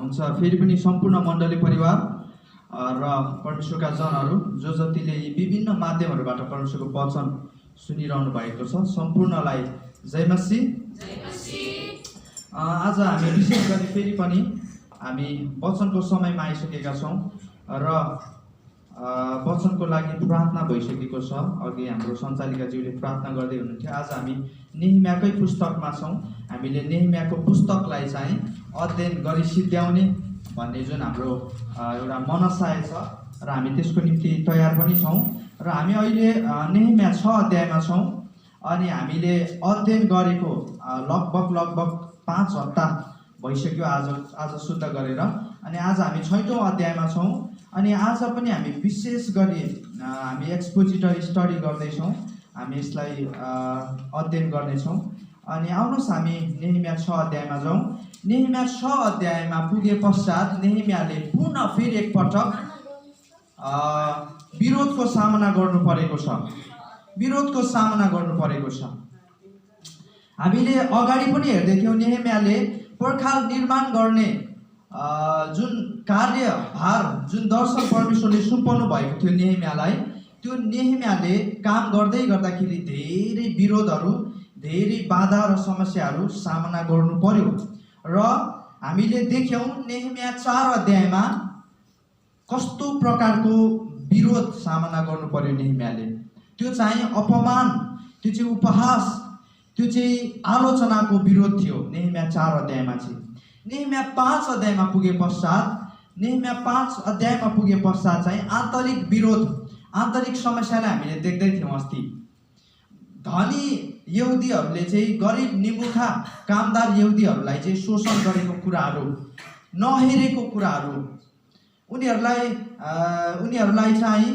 हुन्छ फेरि पनि सम्पूर्ण मण्डली परिवार र परमेश्वरका जनहरू जो जतिले यी विभिन्न माध्यमहरूबाट परमेश्वरको वचन सुनिरहनु भएको छ सम्पूर्णलाई जय मसीह। आज हामी विशेष गरी फेरि पनि हामी वचनको समयमा आइसकेका छौँ र वचनको लागि प्रार्थना भइसकेको छ। अघि हाम्रो सञ्चालिकाज्यूले प्रार्थना गर्दै हुनुहुन्थ्यो। आज हामी नेहेमियाकै पुस्तकमा छौँ। हामीले नेहेमियाको पुस्तकलाई चाहिँ अध्ययन गरी सिद्ध्याउने भन्ने जुन हाम्रो एउटा मनसाय छ र हामी त्यसको निम्ति तयार पनि छौँ र हामी अहिले नेहेमिया 6 अध्यायमा छौँ अनि हामीले अध्ययन गरेको लगभग 5 हप्ता भइसक्यो आज शुद्ध गरेर। अनि आज हामी 6औं अध्यायमा छौँ अनि आज पनि हामी विशेष गरी हामी एक्सपोजिटरी स्टडी गर्दैछौँ। हामी यसलाई अध्ययन गर्नेछौँ अनि आउनुहोस् हामी नेहेमिया 6 अध्यायमा जाउँ। नेहेमिया 6 अध्यायमा पुगे पश्चात नेहेमियाले पुनः फेरि एकपटक विरोधको सामना गर्नु परेको छ। हामीले अगाडि पनि हेर्दै थियौँ नेहेमियाले पर्खाल निर्माण गर्ने जुन कार्यभार जुन दर्शन परमेश्वरले सुम्पाउनु भएको थियो नेहेमियालाई, त्यो नेहेमियाले काम गर्दै गर्दाखेरि धेरै विरोधहरू धेरै बाधा र समस्याहरू सामना गर्नु पर्यो र हामीले देख्यौँ नेहेमिया 4 अध्यायमा कस्तो प्रकारको विरोध सामना गर्नु पर्यो नेहेमियाले। त्यो चाहिँ अपमान, त्यो चाहिँ उपहास, त्यो चाहिँ आलोचनाको विरोध थियो नेहेमिया 4 अध्यायमा चाहिँ। नेहेमिया 5 अध्यायमा पुगे पश्चात चाहिँ आन्तरिक विरोध, आन्तरिक समस्यालाई हामीले देख्दै थियौँ। अस्ति धनी यहुदीहरूले चाहिँ गरिब निमुखा कामदार यहुदीहरूलाई चाहिँ शोषण गरेको कुराहरू, नहेरेको कुराहरू, उनीहरूलाई चाहिँ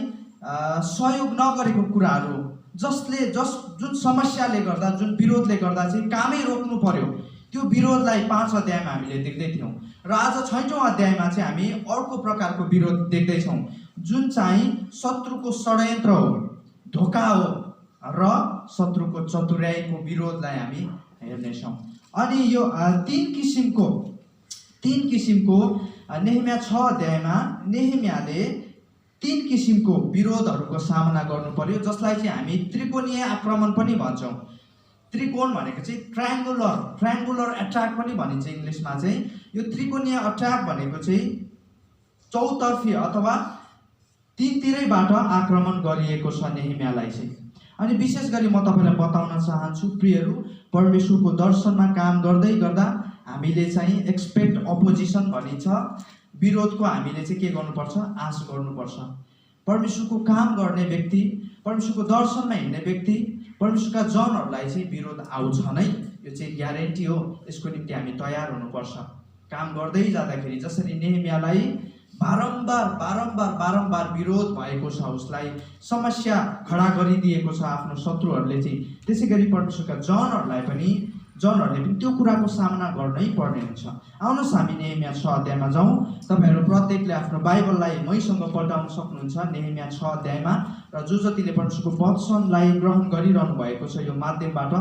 सहयोग नगरेको कुराहरू, जुन समस्याले गर्दा, जुन विरोधले गर्दा चाहिँ कामै रोक्नु पर्यो, त्यो विरोधलाई 5 अध्यायमा हामीले देख्दै थियौँ। र आज 6औं अध्यायमा चाहिँ हामी अर्को प्रकारको विरोध देख्दैछौँ जुन चाहिँ शत्रुको षड्यन्त्र हो, धोका हो र शत्रुको चतुर्याइको विरोधलाई हामी हेर्नेछौँ। अनि यो तीन किसिमको नेहेमिया 6 अध्यायमा नेहेमियाले 3 किसिमको विरोधहरूको सामना गर्नु पर्यो, जसलाई चाहिँ हामी त्रिकोणीय आक्रमण पनि भन्छौँ। त्रिकोण भनेको चाहिँ ट्रायङ्गुलर एट्याक पनि भनिन्छ इङ्ग्लिसमा चाहिँ। यो त्रिकोणीय अट्याक भनेको चाहिँ चौतर्फी अथवा तीनतिरैबाट आक्रमण गरिएको छ नेहेमियालाई चाहिँ। अनि विशेष गरी म तपाईँलाई बताउन चाहन्छु प्रियहरू, परमेश्वरको दर्शनमा काम गर्दै गर्दा हामीले चाहिँ एक्सपेक्ट अपोजिसन भनिन्छ, विरोधको हामीले चाहिँ के गर्नुपर्छ, आश गर्नुपर्छ। परमेश्वरको काम गर्ने व्यक्ति, परमेश्वरको दर्शनमा हिँड्ने व्यक्ति, परमेश्वरका जनहरूलाई चाहिँ विरोध आउँछ नै, यो चाहिँ ग्यारेन्टी हो। यसको निम्ति हामी तयार हुनुपर्छ। काम गर्दै जाँदाखेरि जसरी नेहेमियालाई बारम्बार विरोध भएको छ, उसलाई समस्या खडा गरिदिएको छ आफ्नो शत्रुहरूले चाहिँ, त्यसै गरी परमेश्वरका जनहरूले पनि त्यो कुराको सामना गर्नै पर्ने हुन्छ। आउनुहोस् हामी नेहेमिया 6 अध्यायमा जाउँ। तपाईँहरू प्रत्येकले आफ्नो बाइबललाई मैसँग पल्टाउन सक्नुहुन्छ नेहेमिया 6 अध्यायमा। र जो जतिले परमेश्वरको वचनलाई ग्रहण गरिरहनु भएको छ यो माध्यमबाट,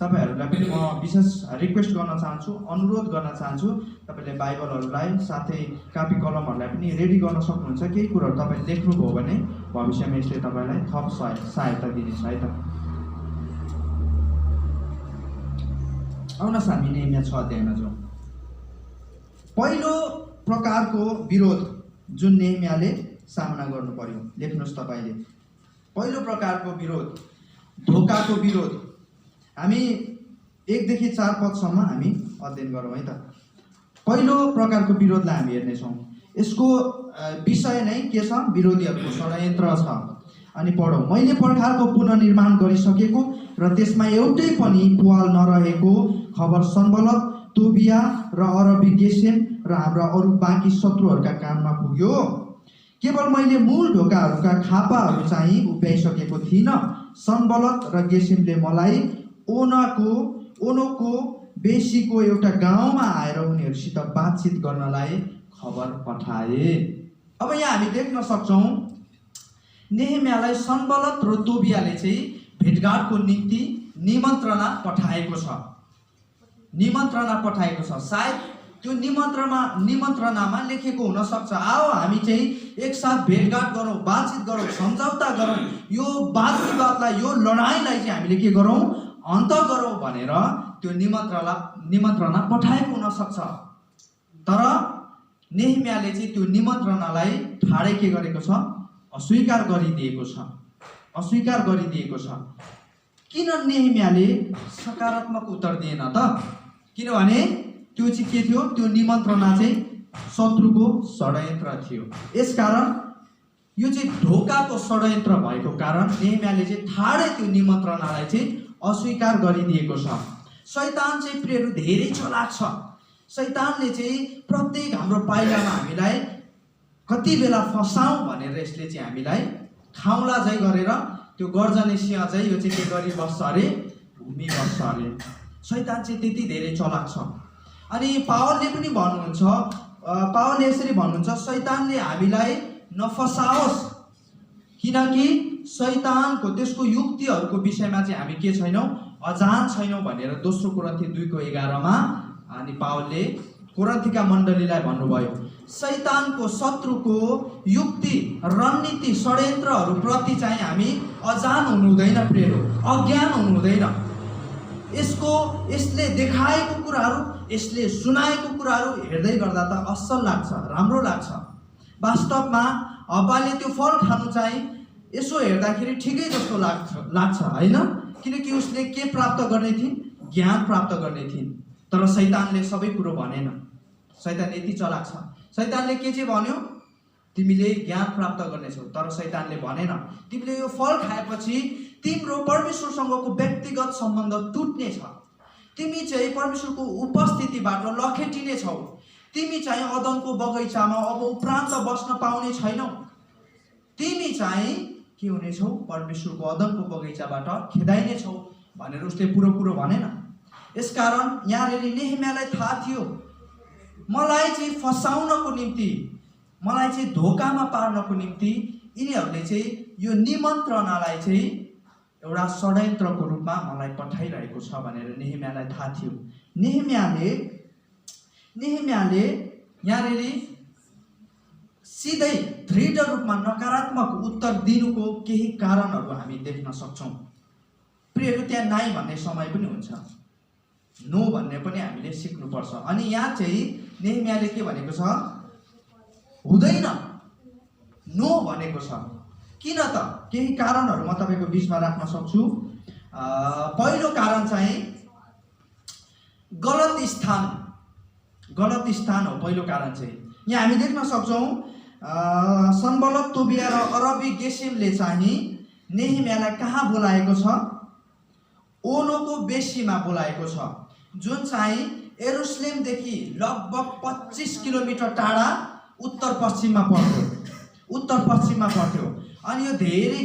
तपाईँहरूलाई पनि म विशेष रिक्वेस्ट गर्न चाहन्छु, अनुरोध गर्न चाहन्छु, तपाईँले बाइबलहरूलाई साथै कापी कलमहरूलाई पनि रेडी गर्न सक्नुहुन्छ। केही कुराहरू तपाईँले लेख्नुभयो भने भविष्यमा यसले तपाईँलाई थप सहायता दिनेछ है त। आउनुहोस् हामी नेहेमिया 6 अध्यायमा जाउँ। पहिलो प्रकारको विरोध जुन नेहेमियाले सामना गर्नु पर्यो, लेख्नुहोस् तपाईँले। पहिलो प्रकारको विरोध धोकाको विरोध। हामी 1 देखि 4 पदसम्म हामी अध्ययन गरौँ है त। पहिलो प्रकारको विरोधलाई हामी हेर्नेछौँ। यसको विषय नै के छ, विरोधीहरूको षड्यन्त्र छ। अनि पढौँ। मैले पर्खालको पुनर्निर्माण गरिसकेको र त्यसमा एउटै पनि पुवाल नरहेको खबर सन्बलत, तोबिया र अरबी गेसेम र हाम्रा अरू बाँकी शत्रुहरूका कानमा पुग्यो। केवल मैले मूल ढोकाहरूका खापाहरू चाहिँ उभ्याइसकेको थिइनँ। सन्बलत र गेसेमले मलाई ओनोको बेसीको एउटा गाउँमा आएर उनीहरूसित बातचित गर्नलाई खबर पठाए। अब यहाँ हामी देख्न सक्छौँ नेहेमियालाई सन्बलत र तोबियाले चाहिँ भेटघाटको निम्ति निमन्त्रणा पठाएको छ। सायद त्यो निमन्त्रणामा लेखेको हुन सक्छ, आओ हामी चाहिँ एकसाथ भेटघाट गरौँ, बातचित गरौँ, सम्झौता गरौँ, यो वाद विवादलाई, यो लडाइँलाई चाहिँ हामीले के गरौँ, अन्त गरौँ भनेर त्यो निमन्त्रणा पठाएको हुन सक्छ। तर नेहेमियाले चाहिँ त्यो निमन्त्रणालाई ठाडै के गरेको छ, अस्वीकार गरिदिएको छ, अस्वीकार गरिदिएको छ। किन नेहेमियाले सकारात्मक उत्तर दिएन त? किनभने त्यो चाहिँ के थियो, त्यो निमन्त्रणा चाहिँ शत्रुको षड्यन्त्र थियो। यसकारण यो चाहिँ ढोकाको षड्यन्त्र भएको कारण नेहेमियाले चाहिँ ठाडै त्यो निमन्त्रणालाई चाहिँ अस्वीकार गरिदिएको छ। शैतान चाहिँ प्रियहरू धेरै चलाक छ। शैतानले चाहिँ प्रत्येक हाम्रो पाइलामा हामीलाई कति बेला फसाउँ भनेर यसले चाहिँ हामीलाई खाउला झै गरेर त्यो गर्जने सिंह चाहिँ यो चाहिँ के गरिबस्छ अरे, घुमिबस्छ अरे। शैतान चाहिँ त्यति धेरै चलाक छ। अनि पावलले पनि भन्नुहुन्छ, पावलले यसरी भन्नुहुन्छ, शैतानले हामीलाई नफसाओस्, किनकि शैतानको त्यसको युक्तिहरूको विषयमा चाहिँ हामी के छैनौँ, अजान छैनौँ भनेर 2 कोरिन्थी 2:11 अनि पावलले कोरिन्थीका मण्डलीलाई भन्नुभयो। शैतानको शत्रुको युक्ति, रणनीति, षड्यन्त्रहरू प्रति चाहिँ हामी अजान हुनु हुँदैन प्रियहरू, अज्ञान हुनु हुँदैन। यसले देखाएको कुराहरू, यसले सुनाएको कुराहरू हेर्दै गर्दा त असल लाग्छ, राम्रो लाग्छ। वास्तवमा हब्बाले त्यो फल खानु चाहिँ यसो हेर्दाखेरि ठिकै जस्तो लाग्छ होइन? किनकि उसले के प्राप्त गर्ने थिइन्, ज्ञान प्राप्त गर्ने थिइन्। तर शैतानले सबै कुरो भनेन। शैतान यति चलाक छ। शैतानले के चाहिँ भन्यो, तिमीले ज्ञान प्राप्त गर्नेछौ। तर शैतानले भनेन, तिमीले यो फल खाएपछि तिम्रो परमेश्वरसँगको व्यक्तिगत सम्बन्ध टुट्नेछ, तिमी चाहिँ परमेश्वरको उपस्थितिबाट लखेटिनेछौ, तिमी चाहिँ अदनको बगैँचामा अब उपरान्त बस्न पाउने छैनौ, तिमी चाहिँ के हुनेछौ, परमेश्वरको अदनको बगैँचाबाट खेदाइनेछौ भनेर उसले पुरो भनेन। यसकारण यहाँनिर नेहेमियालाई थाहा थियो, मलाई चाहिँ फसाउनको निम्ति, मलाई चाहिँ धोकामा पार्नको निम्ति यिनीहरूले चाहिँ यो निमन्त्रणालाई चाहिँ एउटा षड्यन्त्रको रूपमा मलाई पठाइरहेको छ भनेर नेहेमियालाई थाहा थियो। नेहेमियाले यहाँनिर सिधै दृढ रूपमा नकारात्मक उत्तर दिनुको केही कारणहरू हामी देख्न सक्छौँ। प्रियहरू, त्यहाँ नाइ भन्ने समय पनि हुन्छ, नो भन्ने पनि हामीले सिक्नुपर्छ। अनि यहाँ चाहिँ नेहेमियाले के भनेको छ, हुँदैन, नो भनेको छ। किन त? केही कारणहरू म तपाईँको बिचमा राख्न सक्छु। पहिलो कारण चाहिँ गलत स्थान हो। पहिलो कारण चाहिँ यहाँ हामी देख्न सक्छौँ, सनबलत, तोबिया र अरबी गेसेमले चाहिँ नेहेमियालाई कहाँ बोलाएको छ, ओनोको बेसीमा बोलाएको छ, जुन चाहिँ यरुसलेमदेखि लगभग 25 किलोमिटर टाढा उत्तर पश्चिममा पर्थ्यो। अनि यो धेरै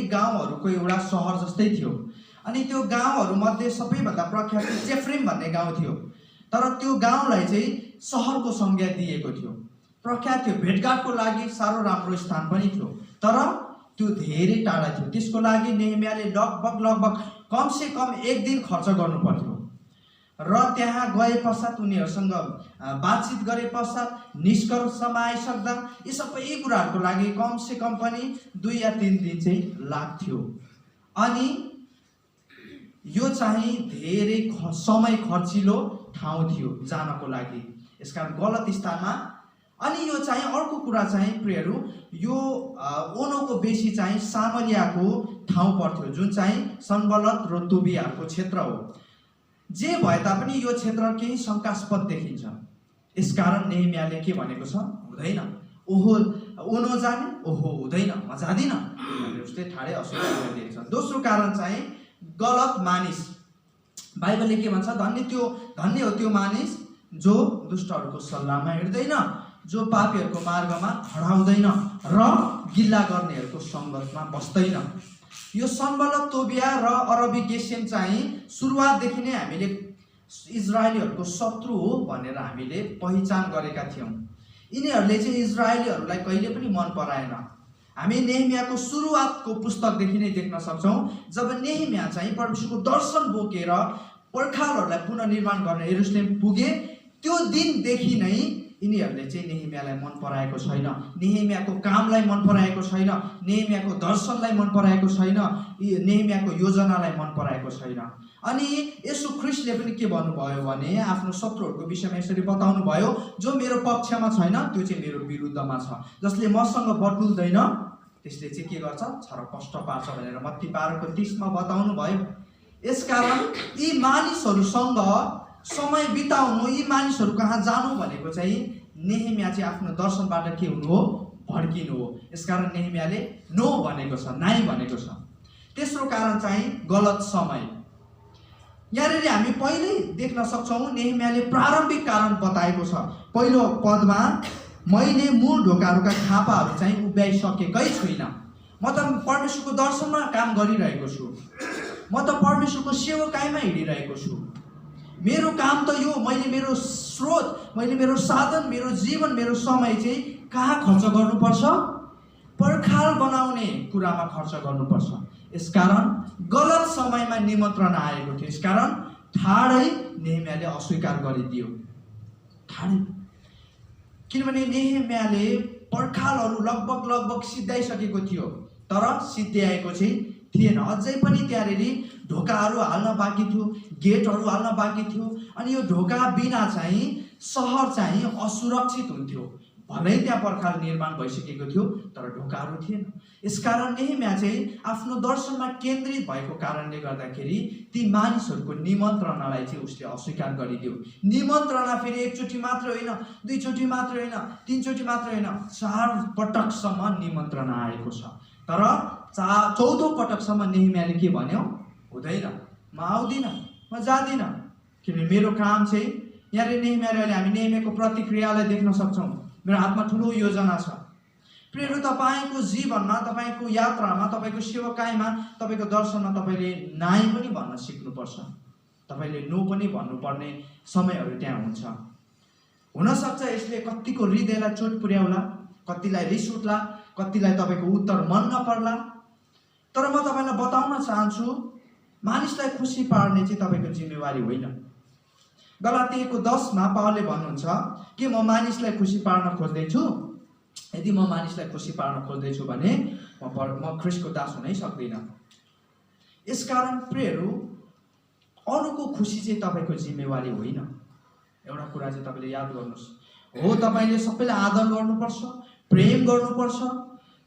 गाउँहरूको एउटा सहर जस्तै थियो। अनि त्यो गाउँहरूमध्ये सबैभन्दा प्रख्यात जेफ्रिम भन्ने गाउँ थियो। तर त्यो गाउँलाई चाहिँ सहरको संज्ञा दिएको थियो, प्रख्यात थियो, भेटघाटको लागि साह्रो राम्रो स्थान पनि थियो। तर त्यो धेरै टाढा थियो। त्यसको लागि नेहेमियाले लगभग कमसे कम 1 दिन खर्च गर्नु पर्थ्यो। र त्यहाँ गए पश्चात उनीहरूसँग बातचित गरे पश्चात निष्कर्षमा आइसक्दा यी सबै कुराहरूको लागि कमसे कम पनि 2 या 3 दिन चाहिँ लाग्थ्यो। अनि यो चाहिँ धेरै समय खर्चिलो ठाउँ थियो जानको लागि, यसकारण गलत स्थानमा। अनि यो चाहिँ अर्को कुरा चाहिँ प्रियहरू, यो ओनोको बेसी चाहिँ सामरियाको ठाउँ पर्थ्यो, जुन चाहिँ सनबलत र तोबियाको क्षेत्र हो। जे भए तापनि यो क्षेत्र केही शङ्कास्पद देखिन्छ। यसकारण नेहेमियाले के भनेको छ, हुँदैन, ओहो ओनो जाने, ओहो हुँदैन, म जाँदिनँ भनेर उसले ठाडै अस्वीकार गरिदिएको छ। दोस्रो कारण चाहिँ गलत मानिस। बाइबलले के भन्छ, धन्य हो त्यो मानिस जो दुष्टहरूको सल्लाहमा हिँड्दैन, जो पापीहरूको मार्गमा खडा हुँदैन र गिल्ला गर्नेहरूको सङ्गतमा बस्दैन। यो सनबलत, तोबिया र अरबी गेसेम चाहिँ सुरुवातदेखि नै हामीले इजरायलीहरूको शत्रु हो भनेर हामीले पहिचान गरेका थियौँ। यिनीहरूले चाहिँ इजरायलीहरूलाई कहिले पनि मन पराएन। हामी नेहेमियाको सुरुवातको पुस्तकदेखि नै देख्न सक्छौँ, जब नेहेमिया चाहिँ परमेश्वरको दर्शन बोकेर पर्खालहरूलाई पुनर्निर्माण गर्न यरुसलेम पुगे, त्यो दिनदेखि नै यिनीहरूले चाहिँ नेहेमियालाई मन पराएको छैन, नेहेमियाको कामलाई मन पराएको छैन, नेहेमियाको दर्शनलाई मन पराएको छैन, नेहेमियाको योजनालाई मन पराएको छैन। अनि येशू ख्रीष्टले पनि के भन्नुभयो भने आफ्नो शत्रुहरूको विषयमा यसरी बताउनु भयो, जो मेरो पक्षमा छैन त्यो चाहिँ मेरो विरुद्धमा छ, जसले मसँग बटुल्दैन त्यसले चाहिँ के गर्छ, छरपष्ट पार्छ भनेर मत्ती 12:30 मा बताउनु भयो। यसकारण यी मानिसहरूसँग समय बिताउनु, यी मानिसहरू कहाँ जानु भनेको चाहिँ नेहेमिया चाहिँ आफ्नो दर्शनबाट के हुनु हो, भड्किनु हो। यसकारण नेहेमियाले नो भनेको छ, नाइ भनेको छ। तेस्रो कारण चाहिँ गलत समय। यहाँनिर हामी पहिल्यै देख्न सक्छौँ नेहेमियाले प्रारम्भिक कारण बताएको छ। पहिलो पदमा मैले मूल ढोकाहरूका खापाहरू चाहिँ उभ्याइसकेकै छुइनँ, म त परमेश्वरको दर्शनमा काम गरिरहेको छु, म त परमेश्वरको सेवकाइमा हिँडिरहेको छु, मेरो काम त यो, मैले मेरो स्रोत, मैले मेरो साधन, मेरो जीवन, मेरो समय चाहिँ कहाँ खर्च गर्नुपर्छ, पर्खाल बनाउने कुरामा खर्च गर्नुपर्छ। यसकारण गलत समयमा निमन्त्रण आएको थियो, यसकारण ठाडै नेहेमियाले अस्वीकार गरिदियो, ठाडै। किनभने नेहेमियाले पर्खालहरू लगभग सिद्धाइसकेको थियो, तर सिद्ध्याएको चाहिँ थिएन। अझै पनि त्यहाँनिर ढोकाहरू हाल्न बाँकी थियो, गेटहरू हाल्न बाँकी थियो। अनि यो ढोका बिना चाहिँ सहर चाहिँ असुरक्षित हुन्थ्यो। भलै त्यहाँ पर्खाल निर्माण भइसकेको थियो तर ढोकाहरू थिएन। यसकारण नेहेमिया चाहिँ आफ्नो दर्शनमा केन्द्रित भएको कारणले गर्दाखेरि ती मानिसहरूको निमन्त्रणालाई चाहिँ उसले अस्वीकार गरिदियो। निमन्त्रणा फेरि एकचोटि मात्र होइन, दुईचोटि मात्र होइन, तीनचोटि मात्र होइन, 4 पटकसम्म निमन्त्रणा आएको छ। तर चौथो पटकसम्म नेहेमियाले के भन्यो, हुँदैन, म आउँदिनँ, म जाँदिनँ, किनभने मेरो काम चाहिँ यहाँनिर नेहेमियाले, अहिले हामी नेहेमियाको प्रतिक्रियालाई देख्न सक्छौँ। मेरो हातमा ठुलो योजना छ। प्रियहरू, तपाईँको जीवनमा, तपाईँको यात्रामा, तपाईँको सेवकाइमा, तपाईँको दर्शनमा तपाईँले नाइ पनि भन्न सिक्नुपर्छ, तपाईँले नो पनि भन्नुपर्ने समयहरू त्यहाँ हुन्छ। हुनसक्छ यसले कतिको हृदयलाई चोट पुर्याउला, कतिलाई रिस उठ्ला, कतिलाई तपाईँको उत्तर मन नपर्ला। तर म तपाईँलाई बताउन चाहन्छु, मानिसलाई खुसी पार्ने चाहिँ तपाईँको जिम्मेवारी होइन। गलातियाको 10 मा पावलले भन्नुहुन्छ कि म मानिसलाई खुसी पार्न खोज्दैछु, यदि म मानिसलाई खुसी पार्न खोज्दैछु भने म ख्रीष्टको दास हुनै सक्दिनँ। यसकारण प्रियहरू, अरूको खुसी चाहिँ तपाईँको जिम्मेवारी होइन। एउटा कुरा चाहिँ तपाईँले याद गर्नुहोस्, हो तपाईँले सबैलाई आदर गर्नुपर्छ, प्रेम गर्नुपर्छ,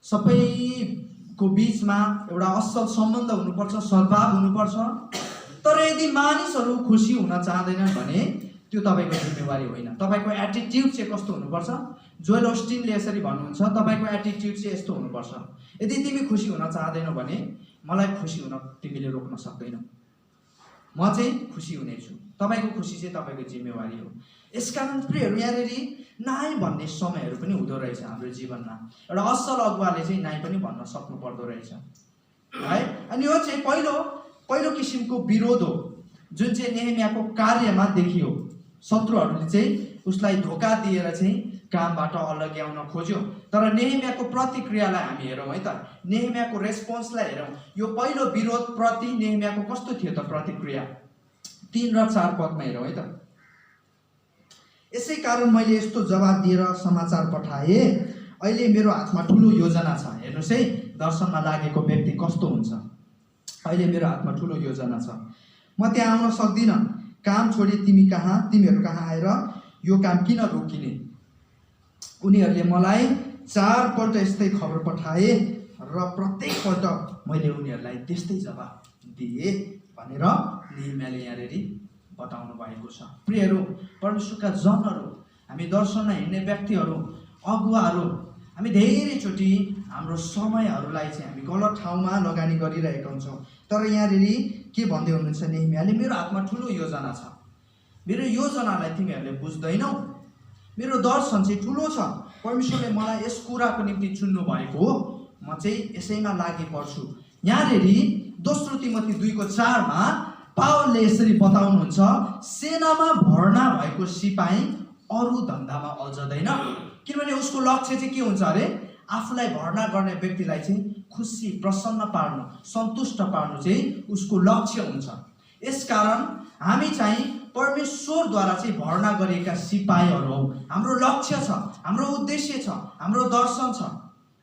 सबैको बिचमा एउटा असल सम्बन्ध हुनुपर्छ, सद्भाव हुनुपर्छ। तर यदि मानिसहरू खुसी हुन चाहँदैनन् भने त्यो तपाईँको जिम्मेवारी होइन। तपाईँको एटिट्युड चाहिँ कस्तो हुनुपर्छ, जोएल ओस्टिनले यसरी भन्नुहुन्छ, तपाईँको एटिट्युड चाहिँ यस्तो हुनुपर्छ, यदि तिमी खुसी हुन चाहँदैनौ भने मलाई खुसी हुन तिमीले रोक्न सक्दैनौ, म चाहिँ खुसी हुनेछु। तपाईँको खुसी चाहिँ तपाईँको जिम्मेवारी हो। यसकारण प्रियहरू, यहाँनिर नाइ भन्ने समयहरू पनि हुँदो रहेछ हाम्रो जीवनमा। एउटा असल अगुवाले चाहिँ नाइ पनि भन्न सक्नु पर्दो रहेछ है। अनि यो चाहिँ पहिलो किसिमको विरोध हो जुन चाहिँ नेहेमियाको कार्यमा देखियो। शत्रुहरूले चाहिँ उसलाई धोका दिएर चाहिँ कामबाट अलग्याउन खोज्यो। तर नेहेमियाको प्रतिक्रियालाई हामी हेरौँ है त, नेहेमियाको रेस्पोन्सलाई हेरौँ। यो पहिलो विरोध प्रति नेहेमियाको कस्तो थियो त प्रतिक्रिया, 3 र 4 पदमा हेरौँ है त। यसै कारण मैले यस्तो जवाब दिएर समाचार पठाएँ, अहिले मेरो हातमा ठुलो योजना छ। हेर्नुहोस् है, दर्शनमा लागेको व्यक्ति कस्तो हुन्छ। अहिले मेरो हातमा ठुलो योजना छ, म त्यहाँ आउन सक्दिनँ, काम छोडी तिमीहरू कहाँ आएर यो काम किन रोकिने। उनीहरूले मलाई 4 पल्ट यस्तै खबर पठाए र प्रत्येक पल्ट मैले उनीहरूलाई त्यस्तै जवाब दिएँ भनेर नेहेमियाले यहाँनिर बताउनु भएको छ। प्रियहरू, परमेश्वरका जनहरू, हामी दर्शनमा हिँड्ने व्यक्तिहरू, अगुवाहरू, हामी धेरैचोटि हाम्रो समयहरूलाई चाहिँ हामी गलत ठाउँमा लगानी गरिरहेका हुन्छौँ। तर यहाँनिर के भन्दै हुनुहुन्छ नेहेमियाले, मेरो हातमा ठुलो योजना छ, मेरो योजनालाई तिमीहरूले बुझ्दैनौ, मेरो दर्शन चाहिँ ठुलो छ, परमेश्वरले मलाई यस कुराको निम्ति चुन्नु भएको हो, म चाहिँ यसैमा लागि पर्छु। यहाँनिर 2 तिमोथी 2:4 मा पावलले यसरी बताउनुहुन्छ, सेनामा भर्ना भएको सिपाही अरू धन्दामा अल्झदैन। किनभने उसको लक्ष्य चाहिँ के हुन्छ अरे, आफूलाई भर्ना गर्ने व्यक्तिलाई चाहिँ खुसी, प्रसन्न पार्नु, सन्तुष्ट पार्नु चाहिँ उसको लक्ष्य हुन्छ। यसकारण हामी चाहिँ परमेश्वरद्वारा चाहिँ भर्ना गरिएका सिपाहीहरू हौ। हाम्रो लक्ष्य छ, हाम्रो उद्देश्य छ, हाम्रो दर्शन छ।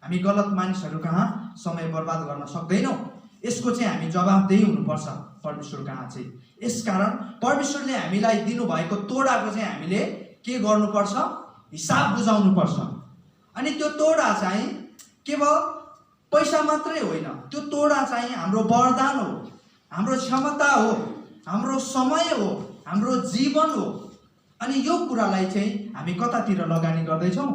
हामी गलत मानिसहरू कहाँ समय बर्बाद गर्न सक्दैनौँ। यसको चाहिँ हामी जवाफदेही हुनुपर्छ परमेश्वर कहाँ चाहिँ। यसकारण परमेश्वरले हामीलाई दिनुभएको तोडाको चाहिँ हामीले के गर्नुपर्छ, हिसाब बुझाउनुपर्छ। अनि त्यो तोडा चाहिँ केवल पैसा मात्रै होइन, त्यो तोडा चाहिँ हाम्रो वरदान हो, हाम्रो क्षमता हो, हाम्रो समय हो, हाम्रो जीवन हो। अनि यो कुरालाई चाहिँ हामी कतातिर लगानी गर्दैछौँ,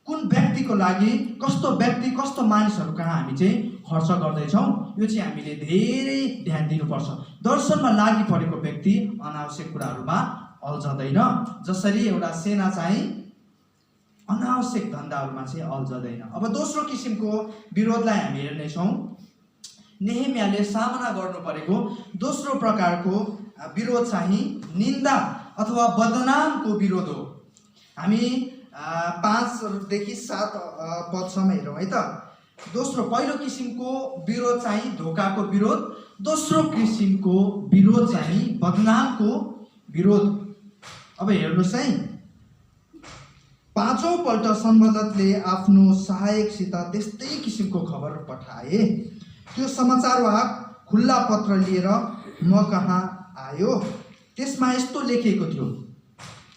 कुन व्यक्तिको लागि, कस्तो व्यक्ति, कस्तो मानिसहरू कहाँ हामी चाहिँ खर्च गर्दैछौँ, यो चाहिँ हामीले धेरै ध्यान दिनुपर्छ। दर्शनमा लागि परेको व्यक्ति अनावश्यक कुराहरूमा अल्झँदैन, जसरी एउटा सेना चाहिँ अनावश्यक धन्दाहरूमा चाहिँ अल्झँदैन। अब दोस्रो किसिमको विरोधलाई हामी हेर्नेछौँ। नेहेमियाले सामना गर्नु परेको दोस्रो प्रकारको विरोध चाहिँ निन्दा अथवा बदनामको विरोध हो। हामी 5 देखि 7 पदसम्म हेरौँ है त। पहिलो किसिमको विरोध चाहिँ धोकाको विरोध, दोस्रो किसिमको विरोध चाहिँ बदनामको विरोध। अब हेर्नुहोस् है, 5औं पल्ट संवाददाताले आफ्नो सहायकसित त्यस्तै किसिमको खबर पठाए। त्यो समाचारवाहक खुल्ला पत्र लिएर म कहाँ आयो। त्यसमा यस्तो लेखिएको थियो,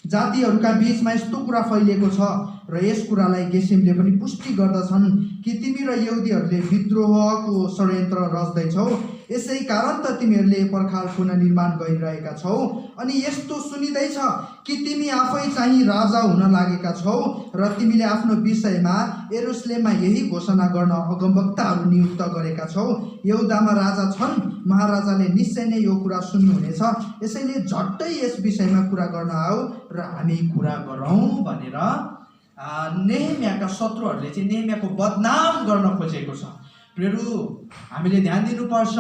जातिहरूका बीचमा यस्तो कुरा फैलिएको छ र यस कुरालाई गेसेमले पनि पुष्टि गर्दछन् कि तिमी र यहुदीहरूले विद्रोहको षड्यन्त्र रच्दैछौ। यसै कारण त तिमीहरूले पर्खाल पुनर्निर्माण गरिरहेका छौ। अनि यस्तो सुनिँदैछ कि तिमी आफै चाहिँ राजा हुन लागेका छौ र तिमीले आफ्नो विषयमा यरुशलेममा यही घोषणा गर्न अगमवक्ताहरू नियुक्त गरेका छौ। यहुदामा राजा छन्, महाराजाले निश्चय नै यो कुरा सुन्नुहुनेछ। यसैले झट्टै यस विषयमा कुरा गर्न आऊ र हामी कुरा गरौँ भनेर नेहेमियाका शत्रुहरूले चाहिँ नेहेमियाको बदनाम गर्न खोजेको छ। प्रियहरू, हामीले ध्यान दिनुपर्छ।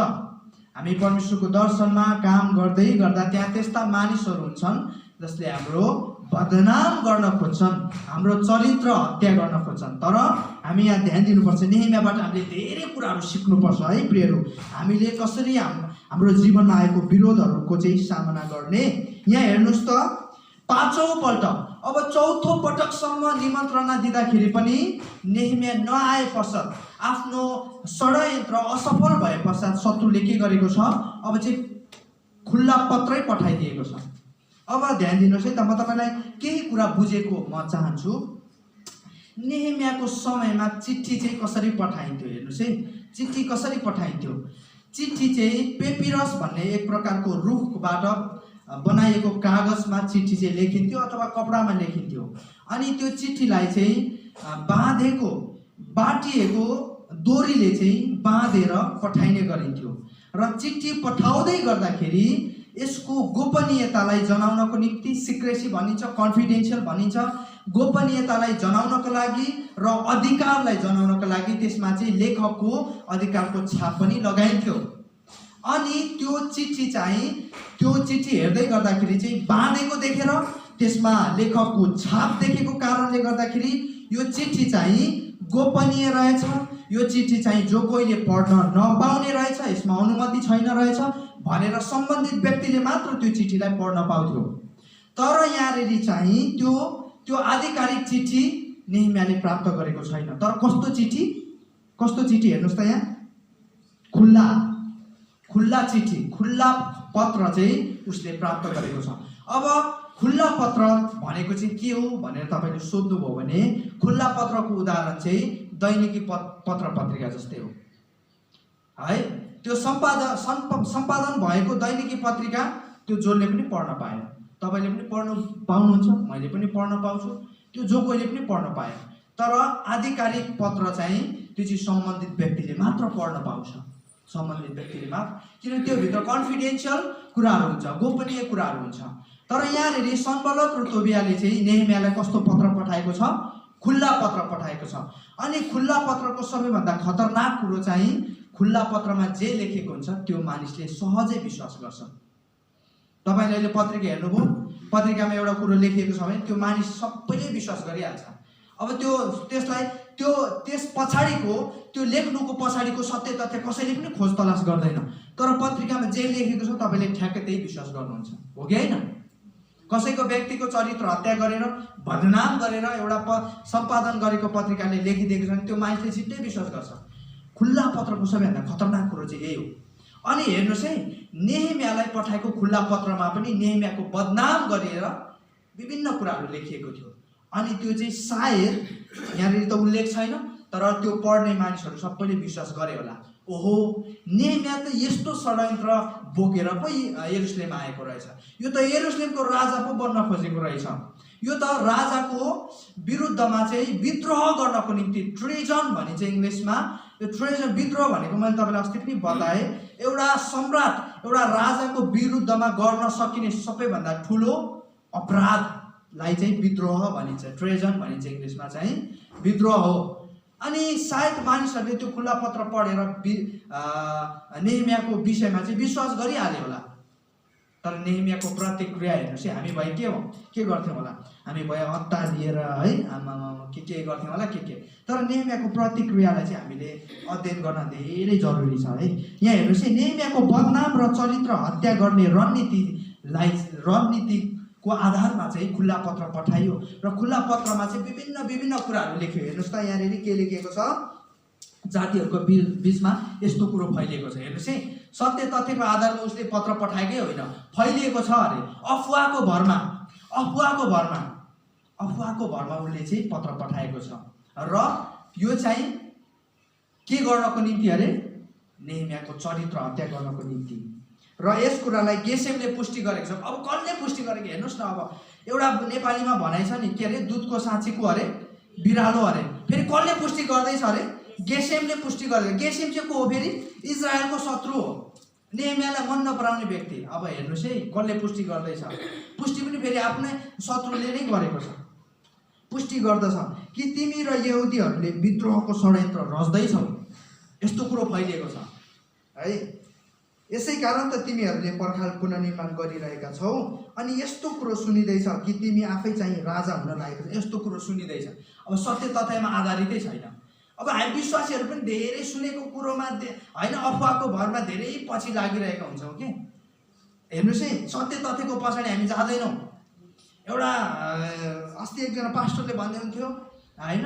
हामी परमेश्वरको दर्शनमा काम गर्दै गर्दा त्यहाँ त्यस्ता मानिसहरू हुन्छन् जसले हाम्रो बदनाम गर्न खोज्छन्, हाम्रो चरित्र हत्या गर्न खोज्छन्। तर हामी यहाँ ध्यान दिनुपर्छ, नेहेमियाबाट हामीले धेरै कुराहरू सिक्नुपर्छ है प्रियहरू। हामीले कसरी हाम्रो जीवनमा आएको विरोधहरूको चाहिँ सामना गर्ने। यहाँ हेर्नुहोस् त, 5औं पल्ट, अब 4थो पटकसम्म निमन्त्रणा दिँदाखेरि पनि नेहेमिया नआए पश्चात, आफ्नो षड्यन्त्र असफल भए पश्चात शत्रुले के गरेको छ, अब चाहिँ खुल्ला पत्रै पठाइदिएको छ। अब ध्यान दिनुहोस् है त, म तपाईँलाई केही कुरा बुझेको म चाहन्छु। नेहेमियाको समयमा चिठी चाहिँ कसरी पठाइन्थ्यो हेर्नुहोस् है। चिठी कसरी पठाइन्थ्यो? चिठी चाहिँ पेपिरस भन्ने एक प्रकारको रुखबाट बनाइएको कागजमा चिठी चाहिँ लेखिन्थ्यो अथवा कपडामा लेखिन्थ्यो। अनि त्यो चिठीलाई चाहिँ बाटिएको डोरीले चाहिँ बाँधेर पठाइने गरिन्थ्यो। र चिठी पठाउँदै गर्दाखेरि यसको गोपनीयतालाई जनाउनको निम्ति सिक्रेसी भनिन्छ, कन्फिडेन्सियल भनिन्छ, गोपनीयतालाई जनाउनको लागि र अधिकारलाई जनाउनको लागि त्यसमा चाहिँ लेखकको अधिकारको छाप पनि लगाइन्थ्यो। अनि त्यो चिठी हेर्दै गर्दाखेरि चाहिँ बाँधेको देखेर त्यसमा लेखकको छाप देखेको कारणले गर्दाखेरि यो चिठी चाहिँ गोपनीय रहेछ, यो चिठी चाहिँ जो कोहीले पढ्न नपाउने रहेछ, यसमा अनुमति छैन रहेछ भनेर सम्बन्धित व्यक्तिले मात्र त्यो चिठीलाई पढ्न पाउँथ्यो। तर यहाँनिर चाहिँ त्यो आधिकारिक चिठी नेहेमियाले प्राप्त गरेको छैन। तर कस्तो चिठी हेर्नुहोस् त, यहाँ खुल्ला चिठी, खुल्ला पत्र चाहिँ उसले प्राप्त गरेको छ। अब खुल्ला पत्र भनेको चाहिँ के हो भनेर तपाईँले सोध्नुभयो भने खुल्ला पत्रको उदाहरण चाहिँ दैनिकी पत्र पत्रिका जस्तै हो है। त्यो सम्पादन भएको दैनिकी पत्रिका त्यो जसले पनि पढ्न पाएन। तपाईँले पनि पढ्न पाउनुहुन्छ, मैले पनि पढ्न पाउँछु, त्यो जो कोहीले पनि पढ्न पाएन। तर आधिकारिक पत्र चाहिँ त्यो चाहिँ सम्बन्धित व्यक्तिले मात्र पढ्न पाउँछ, सम्बन्धित व्यक्तिले मात्र, किनभने त्योभित्र कन्फिडेन्सियल कुराहरू हुन्छ, गोपनीय कुराहरू हुन्छ। तर यहाँनिर सन्बलत र तोबियाले चाहिँ नेहेमियालाई कस्तो पत्र पठाएको छ? खुल्ला पत्र पठाएको छ। अनि खुल्ला पत्रको सबैभन्दा खतरनाक कुरो चाहिँ खुल्ला पत्रमा जे लेखेको हुन्छ त्यो मानिसले सहजै विश्वास गर्छ। तपाईँले अहिले पत्रिका हेर्नुभयो, पत्रिकामा एउटा कुरो लेखिएको छ भने त्यो मानिस सबैले विश्वास गरिहाल्छ। अब त्यस पछाडिको त्यो लेख्नुको पछाडिको सत्य तथ्य कसैले पनि खोज तलास गर्दैन। तर पत्रिकामा जे लेखेको छ तपाईँले ठ्याक्कै त्यही विश्वास गर्नुहुन्छ, हो कि होइन? कसैको व्यक्तिको चरित्र हत्या गरेर बदनाम गरेर एउटा सम्पादन गरेको पत्रिकाले लेखिदिएको छ भने त्यो मानिसले छिट्टै विश्वास गर्छ। खुल्ला पत्रको सबैभन्दा खतरनाक कुरो चाहिँ यही हो। अनि हेर्नुहोस् है, नेहेमियालाई पठाएको खुल्ला पत्रमा पनि नेहेमियाको बदनाम गरेर विभिन्न कुराहरू लेखिएको थियो। अनि त्यो चाहिँ सायद यहाँनिर त उल्लेख छैन, तर त्यो पढ्ने मानिसहरू सबैले विश्वास गरे होला, ओहो नेहेमिया त यस्तो षड्यन्त्र बोकेर पो यरुशलेम आएको रहेछ, यो त यरुशलेमको राजा पो बन्न खोजेको रहेछ, यो त राजाको विरुद्धमा चाहिँ विद्रोह गर्नको निम्ति ट्रेजन भनिन्छ इङ्ग्लिसमा। यो ट्रेजन विद्रोह भनेको मैले तपाईँलाई अस्ति पनि बताएँ, एउटा सम्राट एउटा राजाको विरुद्धमा गर्न सकिने सबैभन्दा ठुलो अपराधलाई चाहिँ विद्रोह भनिन्छ, ट्रेजन भनिन्छ इङ्ग्लिसमा चाहिँ विद्रोह हो। अनि सायद मानिसहरूले त्यो खुल्ला पत्र पढेर नेहेमियाको विषयमा चाहिँ विश्वास गरिहाल्यो होला। तर नेहेमियाको प्रतिक्रिया हेर्नुहोस् है, हामी भए के गर्थ्यौँ होला, हामी भए अत्तालिएर है आमामा के गर्थ्यौँ होला के। तर नेहेमियाको प्रतिक्रियालाई चाहिँ हामीले अध्ययन गर्न धेरै जरुरी छ है। यहाँ हेर्नुहोस् है, नेहेमियाको बदनाम र चरित्र हत्या गर्ने रणनीतिको आधारमा चाहिँ खुल्ला पत्र पठाइयो र खुल्ला पत्रमा चाहिँ विभिन्न कुराहरू लेख्यो। हेर्नुहोस् त यहाँनिर के लेखिएको छ, जातिहरूको बिचमा यस्तो कुरो फैलिएको छ। हेर्नुहोस् है, सत्य तथ्यको आधारमा उसले पत्र पठाएकै होइन, फैलिएको छ अरे अफवाहको भरमा उसले चाहिँ पत्र पठाएको छ। र यो चाहिँ के गर्नको निम्ति अरे, नेहेमियाको चरित्र हत्या गर्नको निम्ति। र यस कुरालाई गेसेमले पुष्टि गरेको छ। अब कसले पुष्टि गरेको हेर्नुहोस् न, अब एउटा नेपालीमा भनाइ छ नि, के अरे दुधको साँचीको अरे बिरालो अरे, फेरि कसले पुष्टि गर्दैछ अरे, गेसेमले पुष्टि गरेको। गेसेम चाहिँ को हो, फेरि इजरायलको शत्रु हो, नेहेमियालाई मन नपराउने व्यक्ति। अब हेर्नुहोस् है कसले पुष्टि गर्दैछ, पुष्टि पनि फेरि आफ्नै शत्रुले नै गरेको छ। पुष्टि गर्दछ कि तिमी र यहुदीहरूले विद्रोहको षड्यन्त्र रच्दैछौ, यस्तो कुरो फैलिएको छ है। यसै कारण त तिमीहरूले पर्खाल पुनर्निर्माण गरिरहेका छौ। अनि यस्तो कुरो सुनिँदैछ कि तिमी आफै चाहिँ राजा हुन लागेको छ, यस्तो कुरो सुनिँदैछ। अब सत्य तथ्यमा आधारितै छैन। अब हामी विश्वासीहरू पनि धेरै सुनेको कुरोमा होइन, अफवाहको भरमा धेरै पछि लागिरहेका हुन्छौँ कि। हेर्नुहोस् है, सत्य तथ्यको पछाडि हामी जाँदैनौँ। एउटा अस्ति एकजना पास्टरले भन्दै हुन्थ्यो होइन,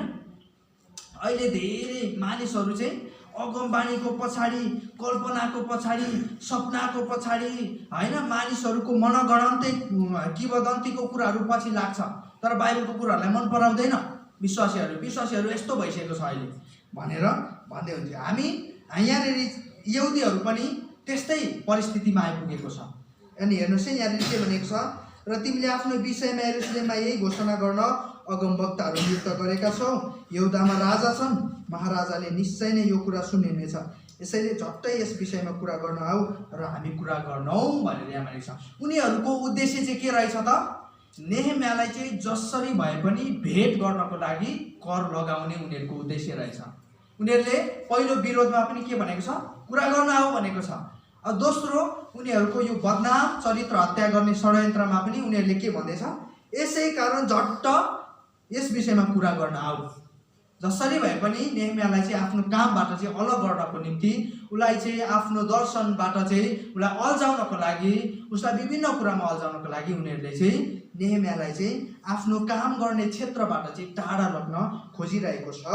अहिले धेरै मानिसहरू चाहिँ अगमबाणीको पछाडि, कल्पनाको पछाडि, सपनाको पछाडि होइन, मानिसहरूको मनगणन्तै किंवदन्तीको कुराहरू पछि लाग्छ, तर बाइबलको कुराहरूलाई मन पराउँदैन। विश्वासीहरू यस्तो भइसकेको छ अहिले भनेर भन्दै हुन्थ्यो। हामी यहाँनिर यहुदीहरू पनि त्यस्तै परिस्थितिमा आइपुगेको छ। अनि हेर्नुहोस् है, यहाँनिर के भनेको छ, र तिमीले आफ्नो विषयमा यरुशलेममा यही घोषणा गर्न अगमवक्ताहरू नियुक्त गरेका छौ। यहुदामा राजा छन्, महाराजाले निश्चय नै यो कुरा सुनिनेछ, यसैले झट्टै यस विषयमा कुरा गर्न आऊ र हामी कुरा गर्नौँ भनेर यहाँ भनेको छ। उनीहरूको उद्देश्य चाहिँ के रहेछ त, नेहेमियालाई चाहिँ जसरी भए पनि भेट गर्नको लागि कर लगाउने उनीहरूको उद्देश्य रहेछ। उनीहरूले पहिलो विरोधमा पनि के भनेको छ, कुरा गर्न आऊ भनेको छ। अब दोस्रो, उनीहरूको यो बदनाम चरित्र हत्या गर्ने षड्यन्त्रमा पनि उनीहरूले के भन्दैछ, यसै कारण झट्ट यस विषयमा कुरा गर्न आऊ। जसरी भए पनि नेहेमियालाई चाहिँ आफ्नो कामबाट चाहिँ अलग गर्नको निम्ति, उसलाई चाहिँ आफ्नो दर्शनबाट चाहिँ उसलाई अल्झाउनको लागि, उसलाई विभिन्न कुरामा अल्झाउनको लागि उनीहरूले चाहिँ नेहेमियालाई चाहिँ आफ्नो काम गर्ने क्षेत्रबाट चाहिँ टाढा लग्न खोजिरहेको छ।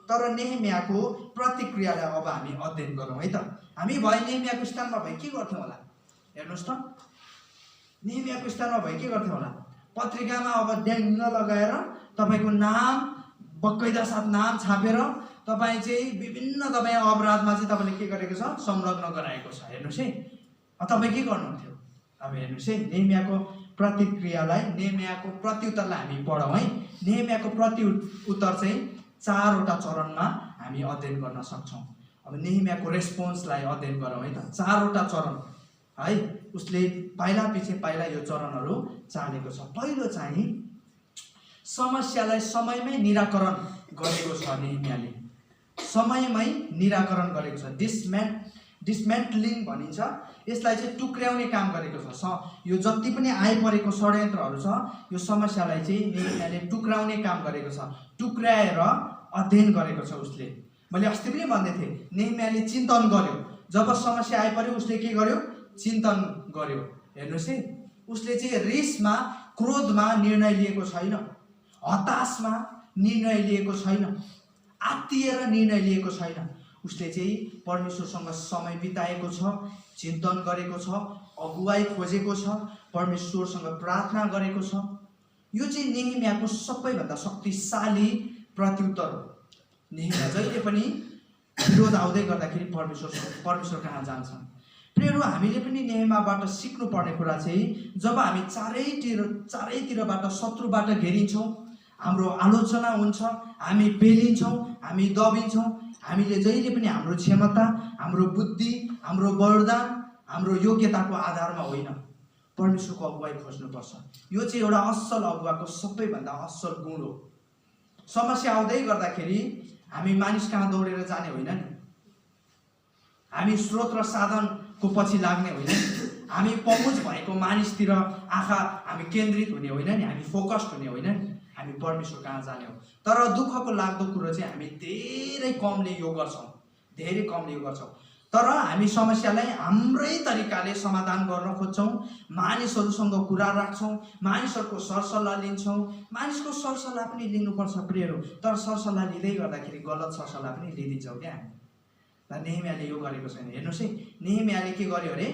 तर नेहेमियाको प्रतिक्रियालाई अब हामी अध्ययन गरौँ है त। हामी भए नेहेमियाको स्थानमा भए के गर्थ्यौँ होला, हेर्नुहोस् त, नेहेमियाको स्थानमा भए के गर्थ्यौँ होला, पत्रिकामा अब ड्याङ्ग लगाएर तपाईँको नाम बक्कैदा साथ नाम छापेर तपाईँ चाहिँ विभिन्न तपाईँ अपराधमा चाहिँ तपाईँले के गरेको छ, संलग्न गराएको छ। हेर्नुहोस् है, तपाईँ के गर्नुहुन्थ्यो। अब हेर्नुहोस् है, नेहेमियाको प्रतिक्रियालाई, नेहेमियाको प्रत्युत्तरलाई हामी पढौँ है। नेहेमियाको प्रत्युत्तर चाहिँ 4वटा चरणमा हामी अध्ययन गर्न सक्छौँ। अब नेहेमियाको रेस्पोन्सलाई अध्ययन गरौँ है त। 4वटा चरण है, उसले पाइला पछि पाइला यो चरणहरू चालेको छ। पहिलो चाहिँ समस्यालाई समयमै निराकरण गरेको छ नेहेमियाले, समयमै निराकरण गरेको छ। डिसमेन्टलिङ भनिन्छ यसलाई, चाहिँ टुक्र्याउने काम गरेको छ। यो जति पनि आइपरेको षड्यन्त्रहरू छ, यो समस्यालाई चाहिँ नेहेमियाले टुक्राउने काम गरेको छ, टुक्र्याएर अध्ययन गरेको छ उसले। मैले अस्ति पनि भन्दै थिएँ, नेहेमियाले चिन्तन गर्यो। जब समस्या आइपर्यो उसले के गर्यो, चिन्तन गर्यो। हेर्नुहोस् है, उसले चाहिँ रिसमा क्रोधमा निर्णय लिएको छैन, हताशमा निर्णय लिएको छैन, आत्तिएर निर्णय लिएको छैन। उसले चाहिँ परमेश्वरसँग समय बिताएको छ, चिन्तन गरेको छ, अगुवाई खोजेको छ, परमेश्वरसँग प्रार्थना गरेको छ। यो चाहिँ नेहेमियाको सबैभन्दा शक्तिशाली प्रत्युत्तर हो। नेहेमिया जहिले पनि विरोध आउँदै गर्दाखेरि परमेश्वर कहाँ जान्छन्। प्रियहरू, हामीले पनि नेहेमियाबाट सिक्नुपर्ने कुरा चाहिँ जब हामी चारैतिरबाट शत्रुबाट घेरिन्छौँ, हाम्रो आलोचना हुन्छ, हामी पेलिन्छौँ, हामी दबिन्छौँ, हामीले जहिले पनि हाम्रो क्षमता, हाम्रो बुद्धि, हाम्रो वरदान, हाम्रो योग्यताको आधारमा होइन, परमेश्वरको अगुवाई खोज्नुपर्छ। यो चाहिँ एउटा असल अगुवाको सबैभन्दा असल गुण हो। समस्या आउँदै गर्दाखेरि हामी मानिस कहाँ दौडेर जाने होइन नि, हामी स्रोत र साधनको पछि लाग्ने होइन नि, हामी पहुँच भएको मानिसतिर आँखा हामी केन्द्रित हुने होइन नि, हामी फोकस्ड हुने होइन नि, हामी परमेश्वर कहाँ जाने हो। तर दुःखको लाग्दो कुरो चाहिँ हामी धेरै कमले यो गर्छौँ। तर हामी समस्यालाई हाम्रै तरिकाले समाधान गर्न खोज्छौँ, मानिसहरूसँग कुरा राख्छौँ, मानिसहरूको सरसल्लाह लिन्छौँ। मानिसको सरसल्लाह पनि लिनुपर्छ प्रियहरू, तर सरसल्लाह लिँदै गर्दाखेरि गलत सरसल्लाह पनि लिइदिन्छौँ क्या हामी। र नेहेमियाले यो गरेको छैन। हेर्नुहोस् है, नेहेमियाले के गर्यो अरे,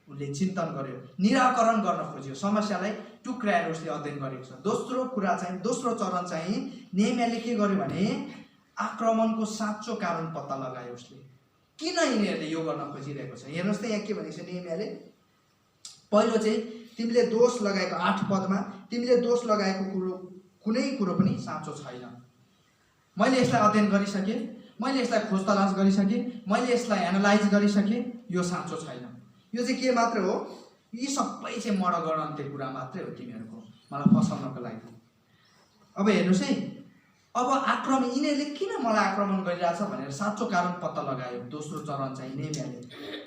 उसले चिन्तन गर्यो, निराकरण गर्न खोज्यो, समस्यालाई टुक्राएर उसले अध्ययन गरेको छ। दोस्रो चरण चाहिँ नेहेमियाले के गर्यो भने आक्रमणको साँचो कारण पत्ता लगायो। उसले किन यिनीहरूले यो गर्न खोजिरहेको छ। हेर्नुहोस् त यहाँ के भनेको छ नेहेमियाले। पहिलो चाहिँ तिमीले दोष लगाएको 8 पदमा, तिमीले दोष लगाएको कुनै कुरो पनि साँचो छैन। मैले यसलाई अध्ययन गरिसकेँ, मैले यसलाई खोज तलास गरिसकेँ, मैले यसलाई एनालाइज गरिसकेँ, यो साँचो छैन। यो चाहिँ के मात्र हो, यी सबै चाहिँ मडगडन्ते कुरा मात्रै हो तिमीहरूको, मलाई फसाउनको लागि। अब हेर्नुहोस् है, अब यिनीहरूले किन मलाई आक्रमण गरिरहेछ भनेर साँचो कारण पत्ता लगायो। दोस्रो चरण चाहिँ नेहेमियाले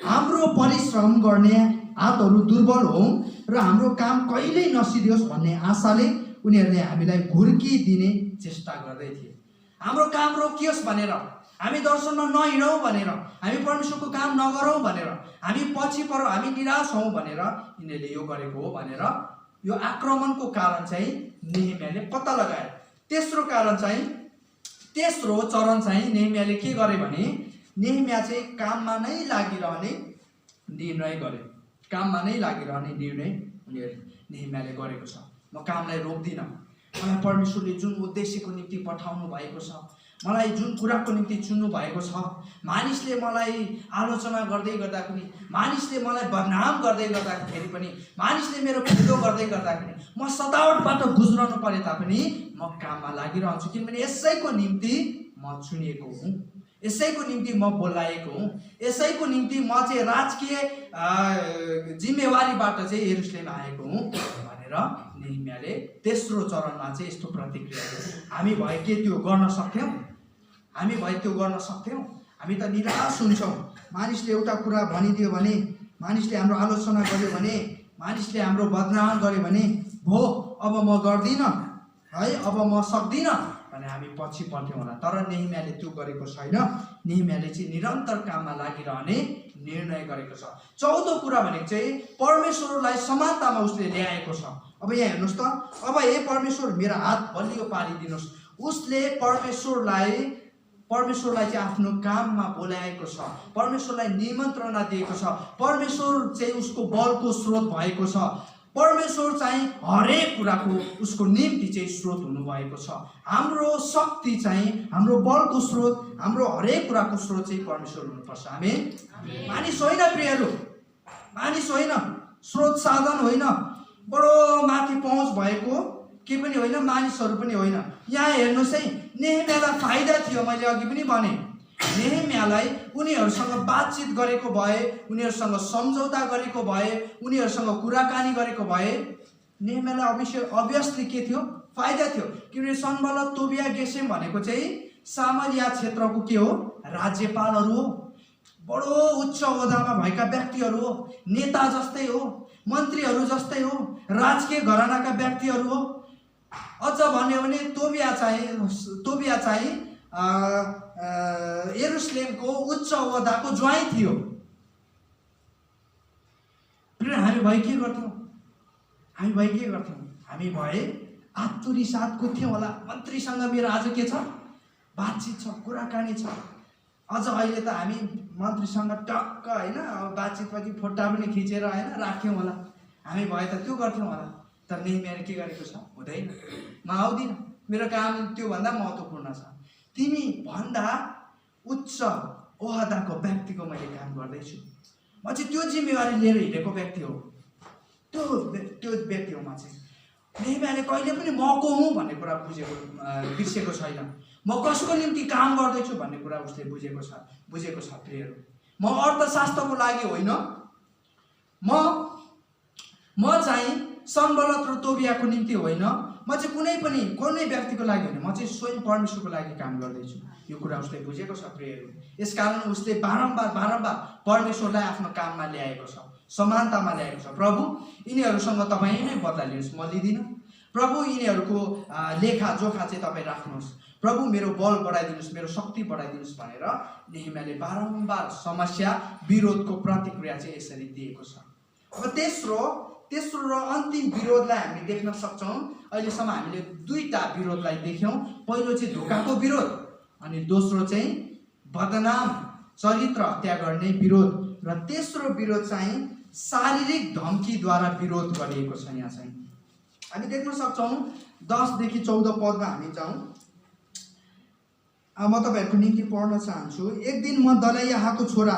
हाम्रो परिश्रम गर्ने हातहरू दुर्बल हों र हाम्रो काम कहिल्यै नसिधियोस् भन्ने आशाले उनीहरूले हामीलाई घुर्किदिने चेष्टा गर्दै थिए। हाम्रो काम रोकियोस् भनेर, हामी दर्शनमा नहिँडौँ भनेर, हामी परमेश्वरको काम नगरौँ भनेर, हामी पछि परौँ, हामी निराश हौँ भनेर यिनीहरूले यो गरेको हो भनेर यो आक्रमणको कारण चाहिँ नेहेमियाले पत्ता लगायो। तेस्रो चरण चाहिँ नेहेमियाले के गरे भने नेहेमिया चाहिँ काममा नै लागिरहने निर्णय गर्यो। नेहेमियाले गरेको छ। म कामलाई रोक्दिनँ, मलाई परमेश्वरले जुन उद्देश्यको निम्ति पठाउनु भएको छ, मलाई जुन कुराको निम्ति चुन्नु भएको छ, मानिसले मलाई आलोचना गर्दै गर्दा पनि, मानिसले मलाई बदनाम गर्दै गर्दाखेरि पनि, मानिसले मेरो खुदो गर्दै गर्दाखेरि म सतावटबाट गुज्रनु परे तापनि म काममा लागिरहन्छु, किनभने यसैको निम्ति म चुनिएको हुँ, यसैको निम्ति म बोलाएको हुँ, यसैको निम्ति म चाहिँ राजकीय जिम्मेवारीबाट चाहिँ यरुशलेम आएको हुँ भनेर नेहेमियाले तेस्रो चरणमा चाहिँ यस्तो प्रतिक्रिया दियो। हामी भए के त्यो गर्न सक्थ्यौँ? हामी त निराश हुन्छौँ। मानिसले एउटा कुरा भनिदियो भने, मानिसले हाम्रो आलोचना गर्यो भने, मानिसले हाम्रो बदनाम गर्यो भने भो अब म गर्दिनँ है, अब म सक्दिनँ भने हामी पछि पर्थ्यौँ होला। तर नेहेमियाले त्यो गरेको छैन। नेहेमियाले चाहिँ निरन्तर काममा लागिरहने निर्णय गरेको छ। चौथो कुरा भनेको चाहिँ परमेश्वरलाई समानतामा उसले ल्याएको छ। अब यहाँ हेर्नुहोस् त, अब हे परमेश्वर मेरो हात बलियो पारिदिनुहोस्। उसले परमेश्वरलाई चाहिँ आफ्नो काममा बोलाएको छ, परमेश्वरलाई निमन्त्रणा दिएको छ, परमेश्वर चाहिँ उसको बलको स्रोत भएको छ, परमेश्वर चाहिँ हरेक कुराको उसको निम्ति चाहिँ स्रोत हुनुभएको छ। हाम्रो शक्ति चाहिँ, हाम्रो बलको स्रोत, हाम्रो हरेक कुराको स्रोत चाहिँ परमेश्वर हुनुपर्छ। आमेन। मानिस होइन प्रियहरू, मानिस होइन, स्रोत साधन होइन, बडो माथि पहुँच भएको के पनि होइन, मानिसहरू पनि होइन। यहाँ हेर्नुहोस् है, नेहेमियालाई फाइदा थियो। मैले अघि पनि भने नेहेमियालाई उनीहरूसँग बातचित गरेको भए, उनीहरूसँग सम्झौता गरेको भए, उनीहरूसँग कुराकानी गरेको भए नेहेमियालाई अभियसली के थियो, फाइदा थियो। किनभने सनबलत, तोबिया, गेसेम भनेको चाहिँ सामरिया क्षेत्रको के हो, राज्यपालहरू हो, बडो उच्च ओहदामा भएका व्यक्तिहरू हो, नेता जस्तै हो, मन्त्रीहरू जस्तै हो, राजकीय घरानाका व्यक्तिहरू हो। अझ भन्यो भने तोबिया चाहिँ यरुशलेमको उच्च ओहदाको ज्वाइँ थियो। हामी भए के गर्थ्यौँ? हामी भए आत्तुरी साथको थियौँ होला, मन्त्रीसँग मेरो आज के छ, बातचित छ, कुराकानी छ। अझ अहिले त हामी मन्त्रीसँग टक्क होइन बातचितपछि फोटा पनि खिचेर होइन राख्यौँ होला, हामी भए त त्यो गर्थ्यौँ होला। तर नेहेमियाले के गरेको छ, हुँदैन, म आउँदिनँ, मेरो काम त्योभन्दा महत्त्वपूर्ण छ। तिमी भन्दा उच्च ओहदाको व्यक्तिको मैले काम गर्दैछु, म चाहिँ त्यो जिम्मेवारी लिएर हिँडेको व्यक्ति हो, त्यो व्यक्ति हो म चाहिँ। नेहेमियाले कहिले पनि म को हुँ भन्ने कुरा बिर्सेको छैन, म कसको निम्ति काम गर्दैछु भन्ने कुरा उसले बुझेको छ। प्रियहरू, म अर्थशास्त्रको लागि होइन, म चाहिँ सन्बलत र तोबियाको निम्ति होइन, म चाहिँ कुनै व्यक्तिको लागि होइन, म चाहिँ स्वयं परमेश्वरको लागि काम गर्दैछु। यो कुरा उसले बुझेको छ प्रियहरू। यसकारण उसले बारम्बार परमेश्वरलाई आफ्नो काममा ल्याएको छ, समानतामा ल्याएको छ। प्रभु, यिनीहरूसँग तपाईँ नै बदला लिनुहोस्, म लिँदिनँ। प्रभु, यिनीहरूको लेखाजोखा चाहिँ तपाईँ राख्नुहोस्। प्रभु, मेरो बल बढाइदिनुहोस्, मेरो शक्ति बढाइदिनुहोस् भनेर नेहेमियाले बारम्बार समस्या विरोधको प्रतिक्रिया चाहिँ यसरी दिएको छ। अब तेस्रो र अन्तिम विरोधलाई हामी देख्न सक्छौँ। अहिलेसम्म हामीले दुईटा विरोधलाई देख्यौँ। पहिलो चाहिँ धोकाको विरोध अनि दोस्रो चाहिँ बदनाम चरित्र हत्या गर्ने विरोध, र तेस्रो विरोध चाहिँ शारीरिक धम्कीद्वारा विरोध गरिएको छ। यहाँ चाहिँ हामी देख्न सक्छौँ 10 देखि 14 पदमा हामी जाउँ। म तपाईँहरूको निम्ति पढ्न चाहन्छु। एक दिन म दलाइयाहको छोरा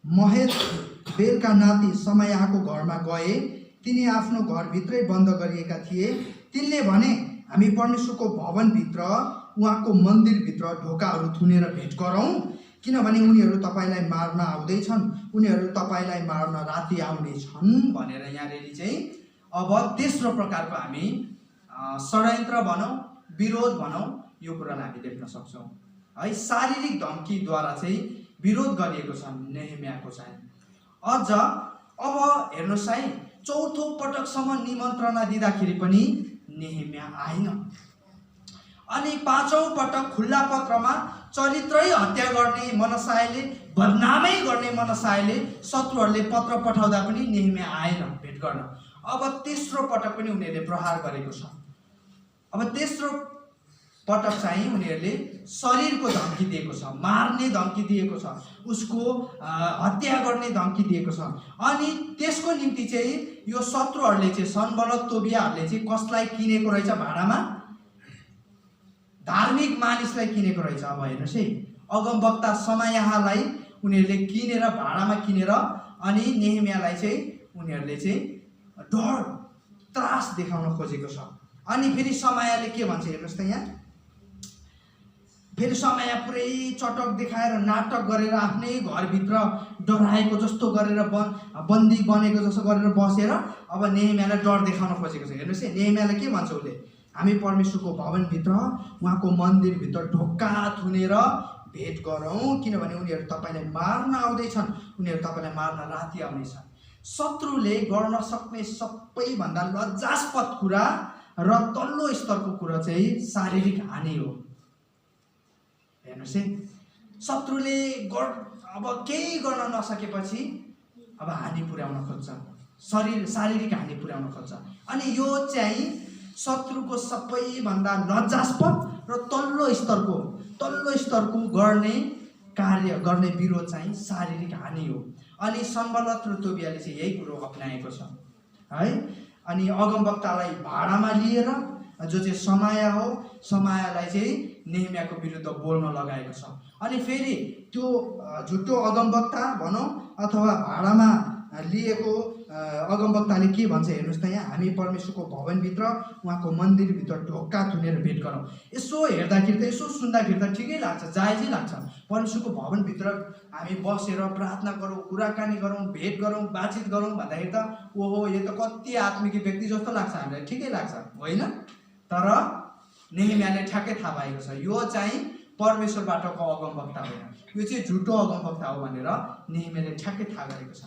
महेशबेलका नाति समायाहको घरमा गए। तिनी आफ्नो घरभित्रै बन्द गरिएका थिए। तिनले भने, हामी परमेश्वरको भवनभित्र उहाँको मन्दिरभित्र ढोकाहरू थुनेर भेट गरौँ, किनभने उनीहरू तपाईँलाई मार्न आउँदैछन्, उनीहरू तपाईँलाई मार्न राति आउनेछन् भनेर यहाँनिर चाहिँ अब तेस्रो प्रकारको हामी षड्यन्त्र भनौँ, विरोध भनौँ, यो कुरालाई हामी देख्न सक्छौँ है। शारीरिक धम्कीद्वारा चाहिँ विरोध गरिएको छ नेहेमियाको चाहिँ। अझ अब हेर्नुहोस् है, चौथो पटकसम्म निमन्त्रणा दिँदाखेरि पनि नेहेमिया आएन। अनि 5औं पटक खुल्ला पत्रमा चरित्रै हत्या गर्ने मनसायले, बदनामै गर्ने मनसायले शत्रुहरूले पत्र पठाउँदा पनि नेहेमिया आएन भेट गर्न। अब तेस्रो पटक पनि उनीहरूले प्रहार गरेको छ। अब तेस्रो पटक चाहिँ उनीहरूले शरीरको धम्की दिएको छ, मार्ने धम्की दिएको छ, उसको हत्या गर्ने धम्की दिएको छ। अनि त्यसको निम्ति चाहिँ यो शत्रुहरूले चाहिँ सनबलत तोबियाहरूले चाहिँ कसलाई किनेको रहेछ भाडामा, धार्मिक मानिसलाई किनेको रहेछ। अब हेर्नुहोस् है, अगमवक्ता समायाहलाई उनीहरूले किनेर भाडामा किनेर अनि नेहेमियालाई चाहिँ उनीहरूले चाहिँ डर त्रास देखाउन खोजेको छ। अनि फेरि समायाले के भन्छ हेर्नुहोस् त, यहाँ फेरि समाया पुरै चटक देखाएर नाटक गरेर आफ्नै घरभित्र डराएको जस्तो गरेर बन्दी बनेको जस्तो गरेर बसेर अब नेहेमियालाई डर देखाउन खोजेको छ। हेर्नुहोस् है, नेहेमियालाई के भन्छ उसले, हामी परमेश्वरको भवनभित्र उहाँको मन्दिरभित्र ढोका थुनेर भेट गरौँ, किनभने उनीहरू तपाईँलाई मार्न आउँदैछन्, उनीहरू तपाईँलाई मार्न राति आउनेछन्। शत्रुले गर्न सक्ने सबैभन्दा लज्जास्पद कुरा र तल्लो स्तरको कुरा चाहिँ शारीरिक हानि हो। हेर्नुहोस् है, शत्रुले अब केही गर्न नसकेपछि अब हानि पुर्याउन खोज्छ, शारीरिक हानि पुर्याउन खोज्छ। अनि यो चाहिँ शत्रुको सबैभन्दा लज्जास्पद र तल्लो स्तरको गर्ने विरोध चाहिँ शारीरिक हानि हो। अनि सन्बलत र तोबियाले चाहिँ यही कुरो अपनाएको छ है। अनि अगमवक्तालाई भाडामा लिएर जो चाहिँ समाया हो, समायालाई चाहिँ नेहेमियाको विरुद्ध बोल्न लगाएको छ। अनि फेरि त्यो झुटो अगमवक्ता भनौँ अथवा भाडामा लिएको अगमवक्ताले के भन्छ हेर्नुहोस् त, यहाँ हामी परमेश्वरको भवनभित्र उहाँको मन्दिरभित्र ढोका थुनेर भेट गरौँ। यसो हेर्दाखेरि त, यसो सुन्दाखेरि त ठिकै लाग्छ, जायजै लाग्छ। परमेश्वरको भवनभित्र हामी बसेर प्रार्थना गरौँ, कुराकानी गरौँ, भेट गरौँ, बातचित गरौँ भन्दाखेरि त ओहो, यो त कति आत्मिक व्यक्ति जस्तो लाग्छ, हामीलाई ठिकै लाग्छ होइन। तर नेहेमियाले ठ्याक्कै थाहा पाएको छ, यो चाहिँ परमेश्वरबाटको अगमवक्ता होइन, यो चाहिँ झुटो अगमवक्ता हो भनेर नेहेमियाले ठ्याक्कै थाहा गरेको छ।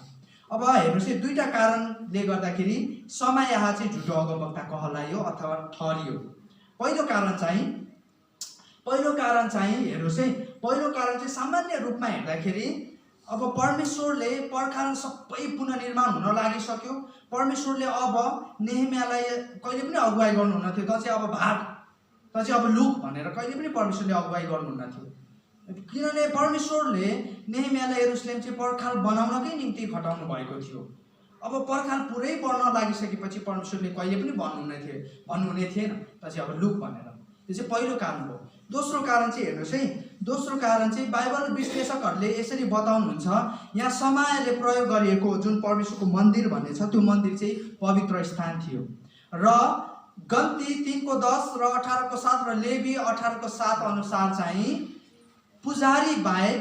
अब हेर्नुहोस् है, दुईटा कारणले गर्दाखेरि समायाह चाहिँ झुटो अगमवक्ता कहलायो अथवा ठहरियो। पहिलो कारण चाहिँ हेर्नुहोस् है, पहिलो कारण चाहिँ सामान्य रूपमा हेर्दाखेरि अब परमेश्वरले पर्खाल सबै पुनर्निर्माण हुन लागिसक्यो। परमेश्वरले अब नेहेमियालाई कहिले पनि अगुवाई गर्नुहुन्न थियो। त चाहिँ अब भाग, त चाहिँ अब लुक भनेर कहिले पनि परमेश्वरले अगुवाई गर्नुहुन्न थियो। किनभने परमेश्वरले नेहेमियालाई यरुशलेम चाहिँ पर्खाल बनाउनकै निम्ति खटाउनु भएको थियो। अब पर्खाल पुरै बन्न लागिसकेपछि परमेश्वरले कहिले पनि भन्नुहुने थिएन त चाहिँ अब लुक भनेर। त्यो चाहिँ पहिलो कारण हो। दोस्रो कारण चाहिँ हेर्नुहोस् है, दोस्रो कारण चाहिँ बाइबल विश्लेषकहरूले यसरी बताउनुहुन्छ, यहाँ समयले प्रयोग गरिएको जुन परमेश्वरको मन्दिर भन्ने छ त्यो मन्दिर चाहिँ पवित्र स्थान थियो। र गन्ती 3:10 र 18:7 र लेवी 18:7 अनुसार चाहिँ पुजारी बाहेक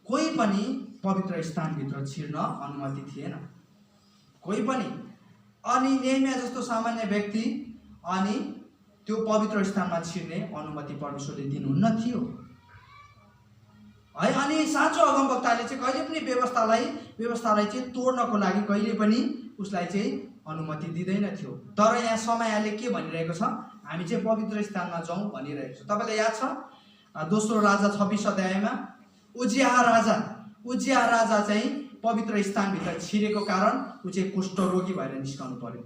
कोही पनि पवित्र स्थानभित्र छिर्न अनुमति थिएन, कोही पनि। अनि नेहेमिया जस्तो सामान्य व्यक्ति अनि त्यो पवित्र स्थानमा छिर्ने अनुमति परमेश्वरले दिनुहुन्न थियो है। अनि साँचो अगमवक्ताले चाहिँ कहिले पनि व्यवस्थालाई चाहिँ तोड्नको लागि कहिले पनि उसलाई चाहिँ अनुमति दिँदैन थियो। तर यहाँ समयले के भनिरहेको छ, हामी चाहिँ पवित्र स्थानमा जाउँ भनिरहेको छ। तपाईँलाई याद छ दोस्रो राजा 26 अध्यायमा उजिया राजा चाहिँ पवित्र स्थानभित्र छिरेको कारण ऊ चाहिँ कुष्ठरोगी भएर निस्कनु पर्यो।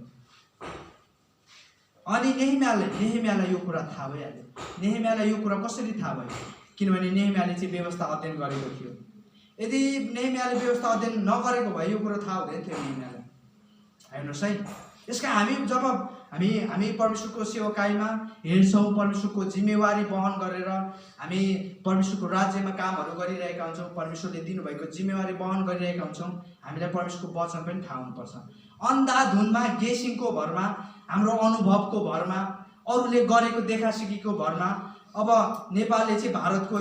अनि नेहेमियालाई यो कुरा थाहा भइहाल्यो। नेहेमियालाई यो कुरा कसरी थाहा भयो? किनभने नेहेमियाले चाहिँ व्यवस्था अध्ययन गरेको थियो। यदि नेहेमियाले व्यवस्था अध्ययन नगरेको भए यो कुरा थाहा हुँदैन थियो नेहेमियालाई। हेर्नुहोस् है, यसका जब हामी परमेश्वरको सेवकाईमा हिँड्छौँ, परमेश्वरको जिम्मेवारी वहन गरेर हामी परमेश्वरको राज्यमा कामहरू गरिरहेका हुन्छौँ, परमेश्वरले दिनुभएको जिम्मेवारी वहन गरिरहेका हुन्छौँ, हामीलाई परमेश्वरको वचन पनि थाहा हुनुपर्छ। अन्धाधुनमा गेसिङको भरमा, हाम्रो अनुभवको भरमा, अरूले गरेको देखासिकीको भरमा अब नेपालले चाहिँ भारतको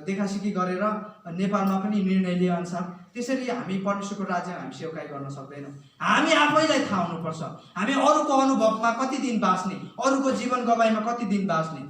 देखासिकी गरेर नेपालमा पनि निर्णय लिए अनुसार त्यसरी हामी परमेश्वरको राज्यमा हामी सेवकाई गर्न सक्दैनौँ। हामी आफैलाई थाहा हुनुपर्छ हामी अरूको अनुभवमा कति दिन बाँच्ने, अरूको जीवन गवाईमा कति दिन बाँच्ने।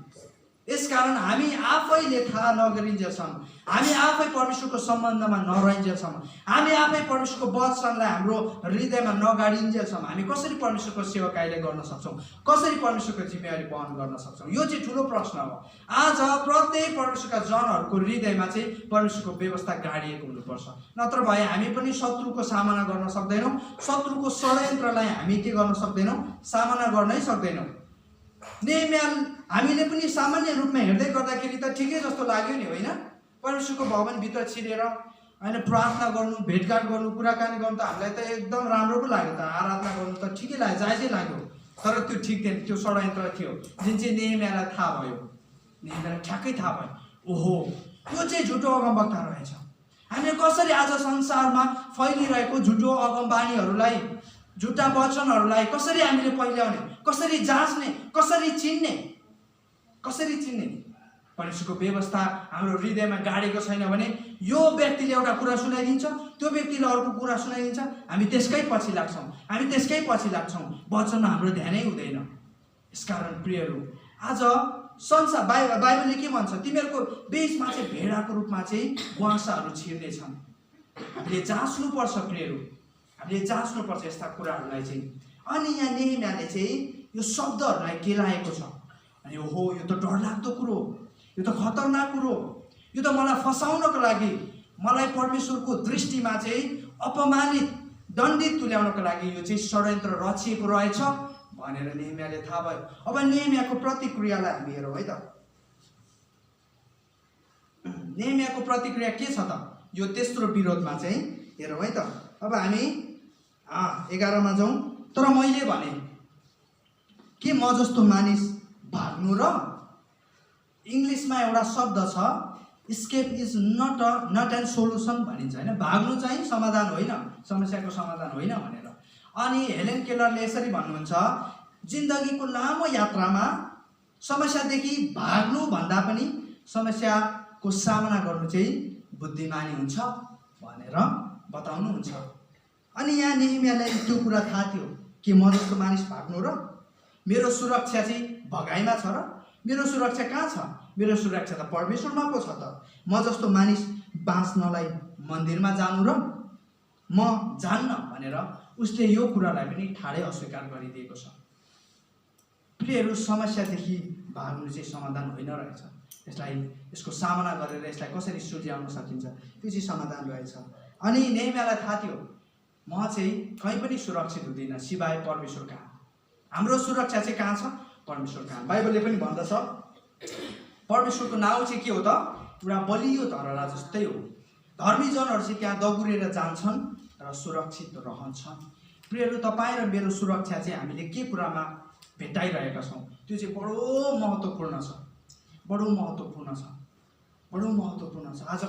यसकारण हामी आफैले थाहा नगरिन्जेलसम्म, हामी आफै परमेश्वरको सम्बन्धमा नरहिन्जेलसम्म, हामी आफै परमेश्वरको वचनलाई हाम्रो हृदयमा नगाडिन्जेलसम्म हामी कसरी परमेश्वरको सेवकाईले गर्न सक्छौँ, कसरी परमेश्वरको जिम्मेवारी वहन गर्न सक्छौँ? यो चाहिँ ठुलो प्रश्न हो। आज प्रत्येक परमेश्वरका जनहरूको हृदयमा चाहिँ परमेश्वरको व्यवस्था गाडिएको हुनुपर्छ, नत्र भए हामी पनि शत्रुको सामना गर्न सक्दैनौँ, शत्रुको षड्यन्त्रलाई हामी के गर्न सक्दैनौँ, सामना गर्नै सक्दैनौँ। नेहेमिया हामीले पनि सामान्य रूपमा हेर्दै गर्दाखेरि त ठिकै जस्तो लाग्यो नि, होइन? परमेश्वरको भवनभित्र छिरेर होइन प्रार्थना गर्नु, भेटघाट गर्नु, कुराकानी गर्नु त हामीलाई त एकदम राम्रो पो लाग्यो त, आराधना गर्नु त ठिकै लाग्यो, जायजै लाग्यो। तर त्यो ठिक थिएन, त्यो षड्यन्त्र थियो जुन चाहिँ नेहेमियालाई थाहा भयो। नेहेमियालाई ठ्याक्कै थाहा भयो, ओहो यो चाहिँ झुटो अगमवक्ता रहेछ। हामीले कसरी आज संसारमा फैलिरहेको झुटो अगमबाणीहरूलाई, झुटा वचनहरूलाई कसरी हामीले पहिल्याउने, कसरी जाँच्ने, कसरी चिन्ने? परमेश्वरको व्यवस्था हाम्रो हृदयमा गाडेको छैन भने यो व्यक्तिले एउटा कुरा सुनाइदिन्छ, त्यो व्यक्तिले अर्को कुरा सुनाइदिन्छ, हामी त्यसकै पछि लाग्छौँ, वचनमा हाम्रो ध्यानै हुँदैन। यसकारण प्रियहरू, आज संसार बाइबलले के भन्छ, तिमीहरूको बीचमा चाहिँ भेडाको रूपमा चाहिँ बुवासाहरू छिर्नेछन्। हामीले जाँच्नुपर्छ प्रियहरू, हामीले जाँच्नुपर्छ यस्ता कुराहरूलाई चाहिँ। अनि यहाँ नेहेमियाले चाहिँ यो शब्दहरूलाई केलाएको छ। अनि ओहो यो त डरलाग्दो कुरो, यो त खतरनाक कुरो, यो त मलाई फसाउनको लागि, मलाई परमेश्वरको दृष्टिमा चाहिँ अपमानित, दण्डित तुल्याउनको लागि यो चाहिँ षड्यन्त्र रचिएको रहेछ भनेर नेहेमियाले थाहा भयो। अब नेहेमियाको प्रतिक्रियालाई हामी हेरौँ है त। नेहेमियाको प्रतिक्रिया के छ त यो तेस्रो विरोधमा चाहिँ हेरौँ है त। अब हामी 11मा जाउँ। तर मैले भने के म जस्तो मानिस भाग्नु र? इङ्ग्लिसमा एउटा शब्द छ, escape is not an solution भनिन्छ, होइन? भाग्नु चाहिँ समाधान होइन, समस्याको समाधान होइन भनेर। अनि हेलेन केलरले यसरी भन्नुहुन्छ, जिन्दगीको लामो यात्रामा समस्यादेखि भाग्नु भन्दा पनि समस्याको सामना गर्नु चाहिँ बुद्धिमानी हुन्छ भनेर बताउनुहुन्छ। अनि यहाँ नेहेमियालाई त्यो कुरा थाहा थियो कि म जस्तो मानिस भाग्नु र? मेरो सुरक्षा चाहिँ भगाइमा छ र? मेरो सुरक्षा कहाँ छ? मेरो सुरक्षा त परमेश्वरमा पो छ त। म जस्तो मानिस बाँच्नलाई मन्दिरमा जानु र? म जान्न भनेर उसले यो कुरालाई पनि ठाडै अस्वीकार गरिदिएको छ। प्रियहरू, समस्यादेखि भाग्नु चाहिँ समाधान होइन रहेछ। यसको सामना गरेर यसलाई कसरी सुल्झाउन सकिन्छ, त्यो चाहिँ समाधान रहेछ। अनि नेहेमियालाई थाहा थियो म चाहिँ कहीँ पनि सुरक्षित हुँदिनँ सिवाय परमेश्वर कहाँ। हाम्रो सुरक्षा चाहिँ कहाँ छ? परमेश्वर कहाँ। बाइबलले पनि भन्दछ परमेश्वरको नाउँ चाहिँ के हो त? एउटा बलियो धरहरा जस्तै हो। धर्मीजनहरू चाहिँ त्यहाँ दगुरेर जान्छन् र सुरक्षित रहन्छन्। प्रियहरू, तपाईँ र मेरो सुरक्षा चाहिँ हामीले के कुरामा भेटाइरहेका छौँ त्यो चाहिँ बडो महत्त्वपूर्ण छ, बडो महत्त्वपूर्ण छ, बडो महत्त्वपूर्ण छ। आज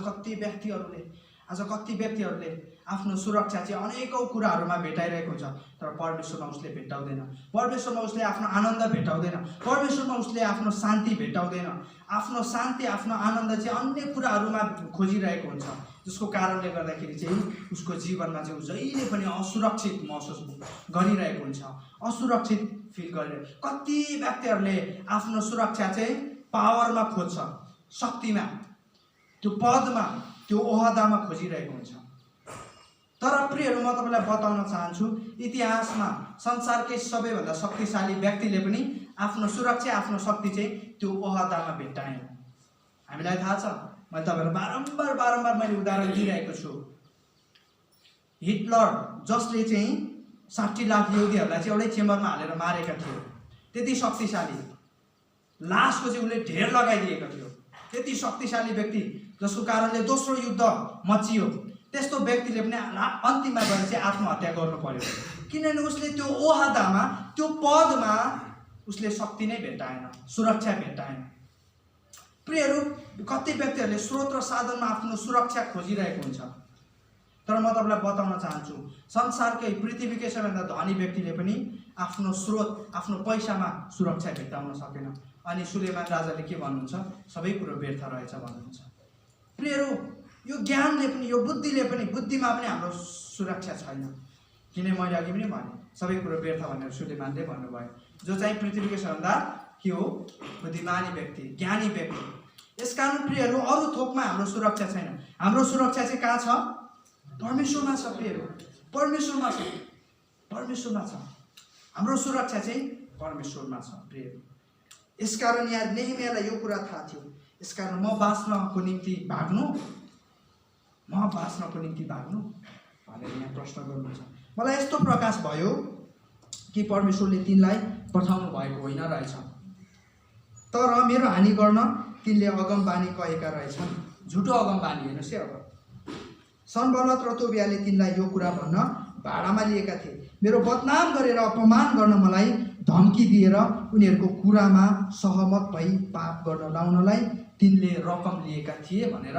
कति व्यक्तिहरूले आफ्नो सुरक्षा चाहिँ अनेकौँ कुराहरूमा भेटाइरहेको हुन्छ, तर परमेश्वरमा उसले भेटाउँदैन। परमेश्वरमा उसले आफ्नो आनन्द भेटाउँदैन। परमेश्वरमा उसले आफ्नो शान्ति भेटाउँदैन। आफ्नो शान्ति, आफ्नो आनन्द चाहिँ अन्य कुराहरूमा खोजिरहेको हुन्छ, जसको कारणले गर्दाखेरि चाहिँ उसको जीवनमा चाहिँ जहिले पनि असुरक्षित महसुस गरिरहेको हुन्छ, असुरक्षित फिल गरिरहेको। कति व्यक्तिहरूले आफ्नो सुरक्षा चाहिँ पावरमा खोज्छ, शक्तिमा, त्यो पदमा, त्यो ओहदामा खोजिरहेको हुन्छ। तर प्रियहरू, म तपाईँलाई बताउन चाहन्छु इतिहासमा संसारकै सबैभन्दा शक्तिशाली व्यक्तिले पनि आफ्नो सुरक्षा, आफ्नो शक्ति चाहिँ त्यो ओहदामा भेट्टाएन। हामीलाई थाहा छ, मैले तपाईँहरूलाई बारम्बार मैले उदाहरण दिइरहेको छु। हिटलर, जसले चाहिँ 60 लाख यहुदीहरूलाई चाहिँ एउटै चेम्बरमा हालेर मारेका थियो, त्यति शक्तिशाली, लासको चाहिँ उसले ढेर लगाइदिएको थियो, त्यति शक्तिशाली व्यक्ति जसको कारणले दोस्रो युद्ध मचियो। त्यस्तो व्यक्तिले पनि अन्तिममा गएर चाहिँ आत्महत्या गर्नु पर्यो, किनभने उसले त्यो ओहदामा, त्यो पदमा उसले शक्ति नै भेट्टाएन, सुरक्षा भेट्टाएन। प्रियहरू, कति व्यक्तिहरूले स्रोत र साधनमा आफ्नो सुरक्षा खोजिरहेको हुन्छ, तर म तपाईँलाई बताउन चाहन्छु संसारकै पृथ्वीकै सबैभन्दा धनी व्यक्तिले पनि आफ्नो स्रोत, आफ्नो पैसामा सुरक्षा भेट्टाउन सकेन। अनि सुलेमान राजाले के भन्नुहुन्छ? सबै कुरो व्यर्थ रहेछ भन्नुहुन्छ। प्रियहरू, यो ज्ञानले पनि, यो बुद्धिले पनि, बुद्धिमा पनि हाम्रो सुरक्षा छैन। किन मैले अघि पनि भने सबै कुरो व्यर्थ भनेर सुलेमानले भन्नुभयो, जो चाहिँ पृथ्वीकै सबभन्दा के हो? बुद्धिमानी व्यक्ति, ज्ञानी व्यक्ति। यसकारण प्रियहरू, अरू थोकमा हाम्रो सुरक्षा छैन। हाम्रो सुरक्षा चाहिँ कहाँ छ? परमेश्वरमा छ। प्रियहरू, परमेश्वरमा छ, परमेश्वरमा छ। हाम्रो सुरक्षा चाहिँ परमेश्वरमा छ। प्रियहरू, यसकारण यहाँ नेहेमियालाई यो कुरा थाहा थियो। यसकारण म बाँच्नको निम्ति भाग्नु भनेर यहाँ प्रश्न गर्नुहुन्छ। मलाई यस्तो प्रकाश भयो कि परमेश्वरले तिनलाई पठाउनु भएको होइन रहेछ, तर मेरो हानि गर्न तिनले अगमबानी कहेका रहेछन्। झुटो अगमबानी। हेर्नुहोस् है, अब सनबलत र तोबियाले तिनलाई यो कुरा भन्न भाडामा लिएका थिए। मेरो बदनाम गरेर अपमान गर्न मलाई धम्की दिएर उनीहरूको कुरामा सहमत भई पाप गर्न लाउनलाई तिनले रकम लिएका थिए भनेर।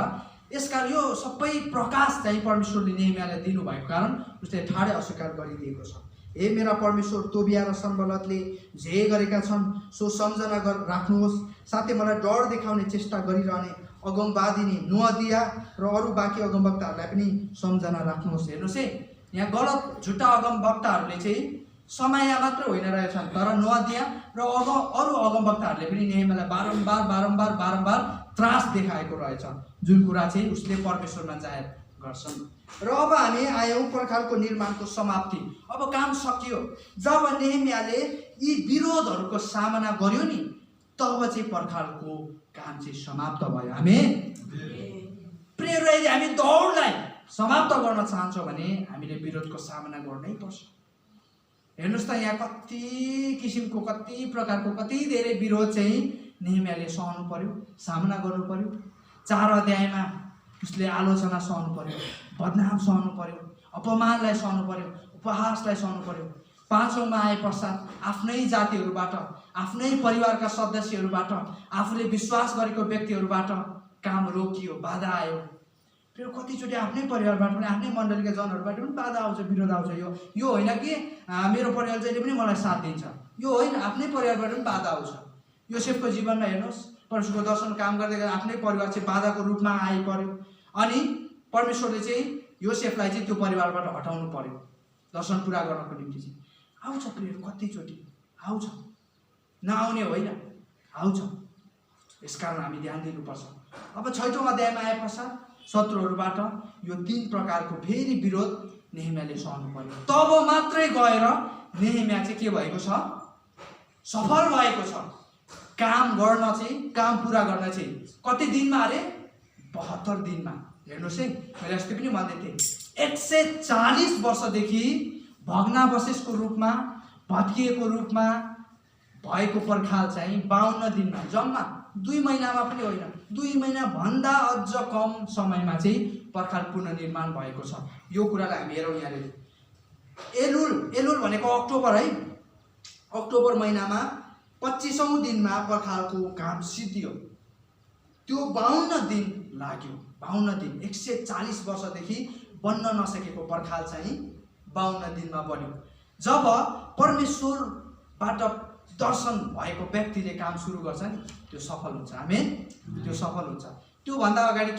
यसकारण यो सबै प्रकाश चाहिँ परमेश्वरले नेहेमियालाई दिनुभएको कारण उसले ठाडै अस्वीकार गरिदिएको छ। हे मेरा परमेश्वर, तोबिया र सनबलतले जे गरेका छन् सो सम्झना राख्नुहोस्। साथै मलाई डर देखाउने चेष्टा गरिरहने अगमवादिनी नोअदिया र अरू बाँकी अगमवक्ताहरूलाई पनि सम्झना राख्नुहोस्। हेर्नुहोस् है, यहाँ गलत झुटा अगमवक्ताहरूले चाहिँ समय मात्र होइन रहेछन्, तर नोअदिया र अरू अगमवक्ताहरूले पनि नेहेमियालाई बारम्बार त्रास देखाएको रहेछ, जुन कुरा चाहिँ उसले परमेश्वरमा जाहेर गर्छन्। र अब हामी आयौँ पर्खालको निर्माणको समाप्ति। अब काम सकियो। जब नेहेमियाले यी विरोधहरूको सामना गर्यो नि, तब चाहिँ पर्खालको काम चाहिँ समाप्त भयो। आमेन। प्रियहरू, यदि हामी दौडलाई समाप्त गर्न चाहन्छौँ भने हामीले विरोधको सामना गर्नै पर्छ। हेर्नुहोस् त, यहाँ कति किसिमको, कति प्रकारको, कति धेरै विरोध चाहिँ नेहेमियाले सहनु पर्यो, सामना गर्नु पर्यो। 4 अध्यायमा उसले आलोचना सहनु पर्यो, बदनाम सहनु पर्यो, अपमानलाई सहनु पर्यो, उपहासलाई सहनु पर्यो। 5औँमा आए पश्चात आफ्नै जातिहरूबाट, आफ्नै परिवारका सदस्यहरूबाट, आफूले विश्वास गरेको व्यक्तिहरूबाट काम रोकियो, बाधा आयो। फेरि कतिचोटि आफ्नै परिवारबाट पनि, आफ्नै मण्डलीका जनहरूबाट पनि बाधा आउँछ, विरोध आउँछ। यो होइन कि मेरो परिवार जहिले पनि मलाई साथ दिन्छ, यो होइन, आफ्नै परिवारबाट पनि बाधा आउँछ। योसेफको जीवनमा हेर्नुहोस्, परमेश्वरको दर्शन काम गर्दै गर्दा आफ्नै परिवार चाहिँ बाधाको रूपमा आइपर्यो। अनि परमेश्वरले चाहिँ योसेफलाई चाहिँ त्यो परिवारबाट हटाउनु पर्यो दर्शन पुरा गर्नको निम्ति चाहिँ। आउँछ प्रियहरू, कतिचोटि आउँछ, नआउने होइन, आउँछ। यसकारण हामी ध्यान दिनुपर्छ। अब 6औँ अध्यायमा आए पश्चात शत्रुहरूबाट यो 3 प्रकारको फेरि विरोध नेहेमियाले सहनु पर्यो। तब मात्रै गएर नेहेमिया चाहिँ के भएको छ? सफल भएको छ, काम गर्न चाहिँ काम पुरा गर्न चाहिँ कति दिनमा अरे 72 दिनमा। हेर्नुहोस् है, मैले अस्ति पनि भन्दै थिएँ 140 वर्षदेखि भग्नावशेषको रूपमा भत्किएको रूपमा भएको पर्खाल चाहिँ 52 दिनमा, जम्मा 2 महिनामा पनि होइन, 2 महिना भन्दा अझ कम समयमा चाहिँ पर्खाल पुनर्निर्माण भएको छ। यो कुरालाई हामी हेरौँ यहाँनिर। एलुल भनेको अक्टोबर है, अक्टोबर महिनामा 25औं दिनमा पर्खालको काम सिद्धियो। त्यो 52 दिन लाग्यो, 52 दिन। 140 वर्षदेखि बन्न नसकेको पर्खाल चाहिँ 52 दिनमा बन्यो। जब परमेश्वरबाट दर्शन भएको व्यक्तिले काम सुरु गर्छ नि, त्यो सफल हुन्छ। आमेन, त्यो सफल हुन्छ। त्योभन्दा अगाडि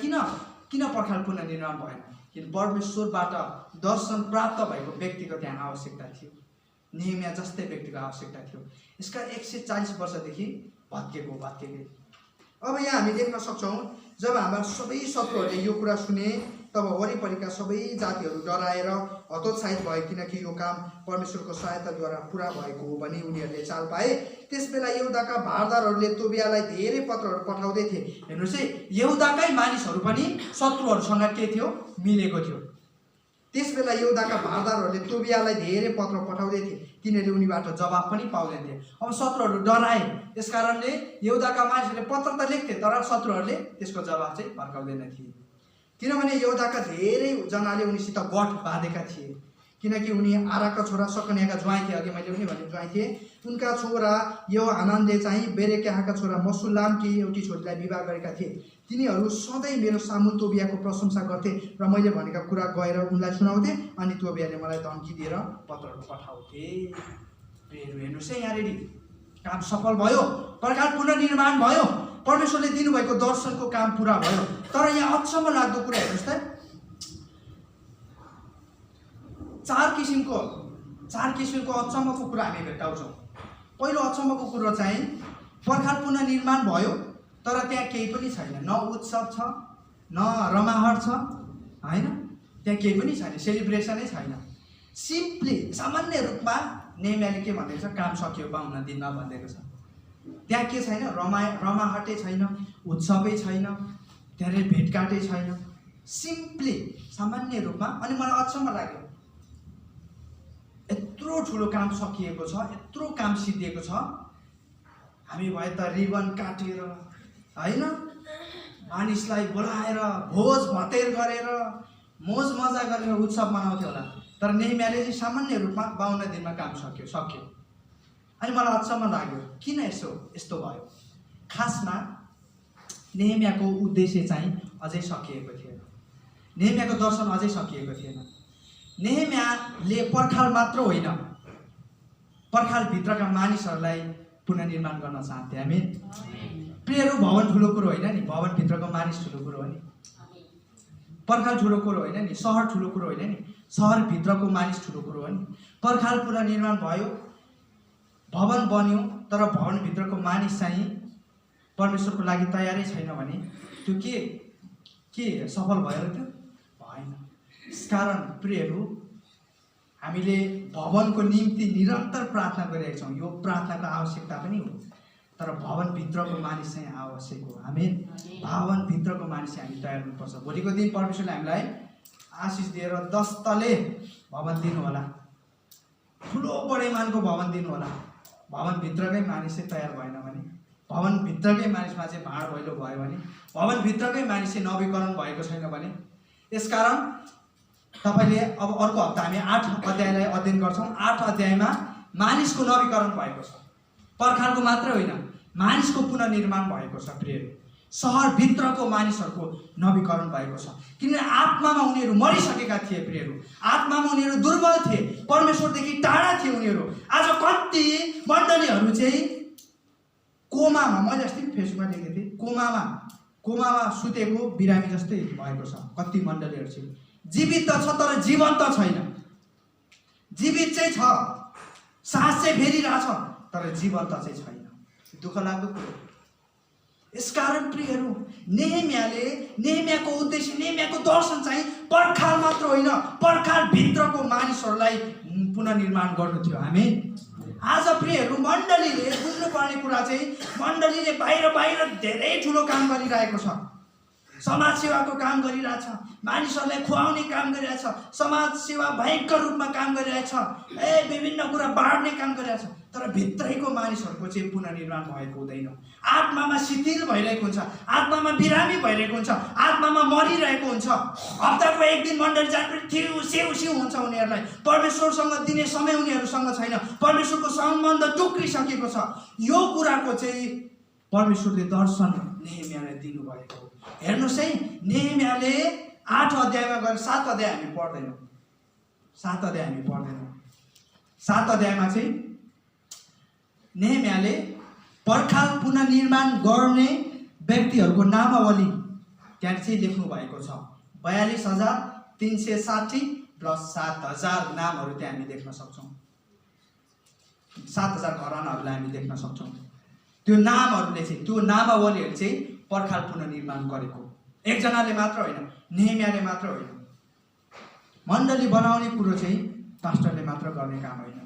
किन पर्खाल पुनर्निर्माण भएन? किन परमेश्वरबाट दर्शन प्राप्त भएको व्यक्तिको त्यहाँ आवश्यकता थियो, नेहेमिया जस्तै व्यक्तिको आवश्यकता थियो। यसका 140 वर्षदेखि भत्केकै। अब यहाँ हामी देख्न सक्छौँ, जब हाम्रा सबै शत्रुहरूले यो कुरा सुने तब वरिपरिका सबै जातिहरू डराएर हतोत्साहित भए, किनकि यो काम परमेश्वरको सहायताद्वारा पुरा भएको हो भनी उनीहरूले चाल पाए। त्यसबेला यहुदाका भारदारहरूले तोबियालाई धेरै पत्रहरू पठाउँदै थिए। हेर्नुहोस् है, यहुदाकै मानिसहरू पनि शत्रुहरूसँग के थियो? मिलेको थियो। त्यसबेला यहुदाका भारदारहरूले तोबियालाई धेरै पत्र पठाउँदै थिए, तिनीहरूले उनीबाट जवाब पनि पाउँदैन थिए। अब शत्रुहरू डराए, त्यस कारणले यहुदाका मानिसहरूले पत्र त लेख्थे, तर शत्रुहरूले त्यसको जवाब चाहिँ फर्काउँदैन थिए। किनभने यहुदाका धेरै जनाले उनीसित गठ बाँधेका थिए, किनकि उनी आराका छोरा सकन्याका ज्वाइँ थिए। अघि मैले पनि भने ज्वाइँ थिए। उनका छोरा योहानानले चाहिँ बेरेक्याहका छोरा मसुल्लामकी एउटी छोरीलाई विवाह गरेका थिए। तिनीहरू सधैँ मेरो सामु तोबियाको प्रशंसा गर्थे र मैले भनेका कुरा गएर उनलाई सुनाउँथे, अनि तोबियाले मलाई धम्की दिएर पत्रहरू पठाउँथे। हेर्नुहोस् है, यहाँनिर काम सफल भयो, पर्खाल पुनर्निर्माण भयो, परमेश्वरले दिनुभएको दर्शनको काम पुरा भयो। तर यहाँ अचम्म लाग्दो कुरा हेर्नुहोस् त, चार किसिमको अचम्मको कुरा हामी भेट्टाउँछौँ। पहिलो अचम्मको कुरो चाहिँ पर्खाल पुनर्निर्माण भयो, तर त्यहाँ केही पनि छैन, न उत्सव छ, न रमाहट छ, होइन, त्यहाँ केही पनि छैन, सेलिब्रेसनै छैन। सिम्पली सामान्य रूपमा नेहेमियाले के भन्दैछ? काम सकियो 52 दिनमा भनिदिएको छ। त्यहाँ के छैन? रमाहटै छैन, उत्सवै छैन, धेरै भेटघाटै छैन, सिम्पली सामान्य रूपमा। अनि मलाई अचम्म लाग्यो, यत्रो ठुलो काम सकिएको छ, यत्रो काम सिद्धिएको छ, हामी भए त रिबन काटेर, होइन, मानिसलाई बोलाएर भोज भतेर गरेर मोज मजा गरेर उत्सव मनाउँथ्यो होला। तर नेहेमियाले चाहिँ सामान्य रूपमा 52 दिनमा काम सक्यो। अनि मलाई अचम्म लाग्यो, किन यस्तो भयो? खासमा नेहेमियाको उद्देश्य चाहिँ अझै सकिएको थिएन, नेहेमियाको दर्शन अझै सकिएको थिएन। नेहेमियाले पर्खाल मात्र होइन, पर्खालभित्रका मानिसहरूलाई पुनर्निर्माण गर्न चाहन्थे। हामी प्रियहरू, भवन ठुलो कुरो होइन नि, भवनभित्रको मानिस ठुलो कुरो हो नि। पर्खाल ठुलो कुरो होइन नि, सहर ठुलो कुरो होइन नि, सहरभित्रको मानिस ठुलो कुरो हो नि। पर्खाल पुनर्निर्माण भयो, भवन बन्यो, तर भवनभित्रको मानिस चाहिँ परमेश्वरको लागि तयारै छैन भने त्यो के सफल भयो र? त्यो भएन। यसकारण प्रियहरू, हामीले भवनको निम्ति निरन्तर प्रार्थना गरिरहेका छौँ। यो प्रार्थनाको आवश्यकता पनि हो, तर भवनभित्रको मानिस चाहिँ आवश्यक हो। आमेन। भवनभित्रको मानिस चाहिँ हामी तयार हुनुपर्छ। भोलिको दिन परमेश्वरले हामीलाई आशिष दिएर 10 तले भवन दिनु होला, ठुलो परिमाणको भवन दिनु होला। भवनभित्रकै मानिस चाहिँ तयार भएन भने, भवनभित्रकै मानिसमा चाहिँ भाँड भैलो भयो भने, भवनभित्रकै मानिस चाहिँ नवीकरण भएको छैन भने, यसकारण तपाईँले अब अर्को हप्ता हामी 8 अध्यायलाई अध्ययन गर्छौँ। 8 अध्यायमा मानिसको नवीकरण भएको छ, पर्खालको मात्रै होइन, मानिसको पुनर्निर्माण भएको छ। प्रियहरू, सहरभित्रको मानिसहरूको नवीकरण भएको छ, किनभने आत्मामा उनीहरू मरिसकेका थिए। प्रियहरू, आत्मामा उनीहरू दुर्बल थिए, परमेश्वरदेखि टाढा थिए उनीहरू। आज कति मण्डलीहरू चाहिँ कोमामा, मैले अस्ति फेसबुकमा देखेको थिएँ, कोमामा सुतेको बिरामी जस्तै भएको छ। कति मण्डलीहरू चाहिँ जीवित त छ, तर जीवन्त छैन। जीवित चाहिँ छ, सास चाहिँ फेरिरहेछ, तर जीवन्त चाहिँ छैन। दुःख लाग्दो कुरो। यसकारण प्रियहरू, नेहेमियाको उद्देश्य, नेहेमियाको दर्शन चाहिँ पर्खाल मात्र होइन, पर्खाल भित्रको मानिसहरूलाई पुनर्निर्माण गर्नु थियो। हामी आज प्रियहरू मण्डलीले बुझ्नुपर्ने कुरा चाहिँ मण्डलीले बाहिर धेरै ठुलो काम गरिरहेको छ। समाज सेवाको काम गरिरहेछ, मानिसहरूलाई खुवाउने काम गरिरहेछ, समाज सेवा भयङ्कर रूपमा काम गरिरहेछ, विभिन्न कुरा बाँड्ने काम गरिरहेछ। तर भित्रैको मानिसहरूको चाहिँ पुनर्निर्माण भएको हुँदैन। आत्मामा शिथिल भइरहेको हुन्छ, आत्मामा बिरामी भइरहेको हुन्छ, आत्मामा मरिरहेको हुन्छ। हप्ताको एक दिन मण्डली जानु सेउ हुन्छ उनीहरूलाई। परमेश्वरसँग दिने समय उनीहरूसँग छैन, परमेश्वरको सम्बन्ध टुक्रिसकेको छ। यो कुराको चाहिँ परमेश्वरले दर्शन नेहेमियालाई दिनुभएको हो। हेर्नुहोस् है, नेहेमियाले 8 अध्यायमा गएर 7 अध्याय हामी पढ्दैनौँ, 7 अध्याय हामी पढ्दैनौँ। 7 अध्यायमा चाहिँ नेहेमियाले पर्खाल पुनर्निर्माण गर्ने व्यक्तिहरूको नामावली त्यहाँ चाहिँ लेख्नु भएको छ। 42,360 प्लस 7,000 नामहरू त्यहाँ हामी देख्न सक्छौँ। 7,000 घरानाहरूलाई हामी देख्न सक्छौँ। त्यो नामहरूले चाहिँ, त्यो नामावलीहरू चाहिँ पर्खाल पुनर्निर्माण गरेको एकजनाले मात्र होइन, नेहेमियाले मात्र होइन। मण्डली बनाउने कुरो चाहिँ पास्टरले मात्र गर्ने काम होइन,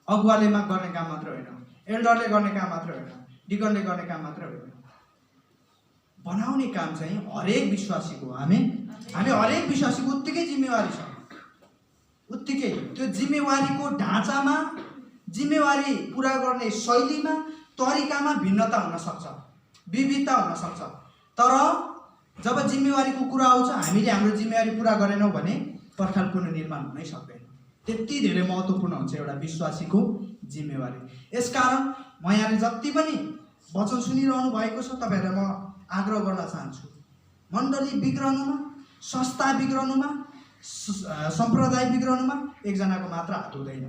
अगुवाले गर्ने काम मात्र होइन, एल्डरले गर्ने काम मात्र होइन, डिकनले गर्ने काम मात्र होइन। बनाउने काम चाहिँ हरेक विश्वासीको, हामी हरेक विश्वासीको उत्तिकै जिम्मेवारी छ। उत्तिकै त्यो जिम्मेवारीको ढाँचामा, जिम्मेवारी पुरा गर्ने शैलीमा, तरिकामा भिन्नता हुन सक्छ, विविधता हुन सक्छ। तर जब जिम्मेवारीको कुरा आउँछ, हामीले हाम्रो जिम्मेवारी पुरा गरेनौँ भने पर्खाल पुनर्निर्माण हुनै सक्दैन। त्यति धेरै महत्त्वपूर्ण हुन्छ एउटा विश्वासीको जिम्मेवारी। यसकारण म यहाँले जति पनि वचन सुनिरहनु भएको छ, तपाईँहरूलाई म आग्रह गर्न चाहन्छु, मण्डली बिग्रनुमा, संस्था बिग्रनुमा, सम्प्रदाय बिग्रनुमा एकजनाको मात्र हात हुँदैन,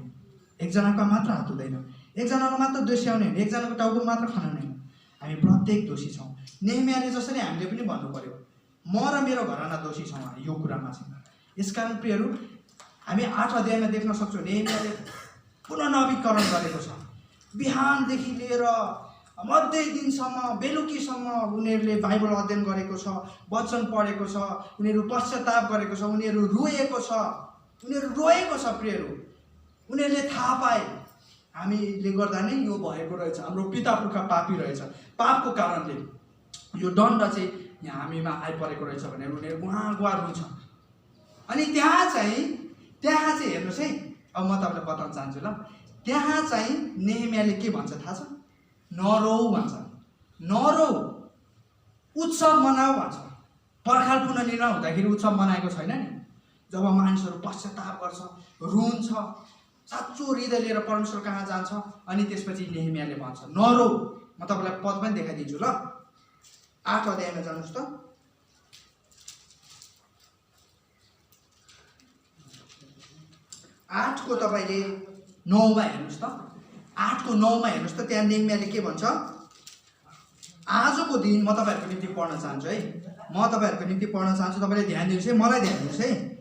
एकजनाको मात्र हात हुँदैन, एकजनाको मात्र दोष्याउने होइन, एकजनाको टाउको मात्र खनाउने होइन। हामी प्रत्येक दोषी छौँ। नेहेमियाले जसरी हामीले पनि भन्नु पर्यो, म र मेरो घराना दोषी छौँ यो कुरामा चाहिँ। यसकारण प्रियहरू, हामी 8 अध्यायमा देख्न सक्छौँ नेहेमियाले पुनः नवीकरण गरेको छ। बिहानदेखि लिएर मध्य दिनसम्म, बेलुकीसम्म उनीहरूले बाइबल अध्ययन गरेको छ, वचन पढेको छ, उनीहरू पश्चाताप गरेको छ, उनीहरू रोएको छ, प्रियहरू। उनीहरूले थाहा पाए हामीले गर्दा नै यो भएको रहेछ, हाम्रो पिता पुर्खा पापी रहेछ, पापको कारणले यो दण्ड चाहिँ यहाँ हामीमा आइपरेको रहेछ भनेर उनीहरू गुहार हुन्छ। अनि त्यहाँ चाहिँ हेर्नुहोस् है, अब म तपाईँलाई बताउन चाहन्छु ल। त्यहाँ चाहिँ नेहेमियाले के भन्छ थाहा छ? नरौ भन्छ, नरौ, उत्सव मनाऊ भन्छ। पर्खाल पुनर्निर्माण हुँदाखेरि उत्सव मनाएको छैन नि। जब मानिसहरू पश्चाताप गर्छ, रुन्छ, साँचो हृदय लिएर परमेश्वर कहाँ जान्छ, अनि त्यसपछि नेहेमियाले भन्छ नरौ। म तपाईँलाई पद पनि देखाइदिन्छु ल। 8 अध्यायमा जानुहोस् त। 8 को तपाईँले 9 मा हेर्नुहोस् त। 8 को 9 मा हेर्नुहोस् त। त्यहाँ नेहेमियाले के भन्छ? आजको दिन म तपाईँहरूको निम्ति पढ्न चाहन्छु है, तपाईँले ध्यान दिनुहोस् है, मलाई ध्यान दिनुहोस् है।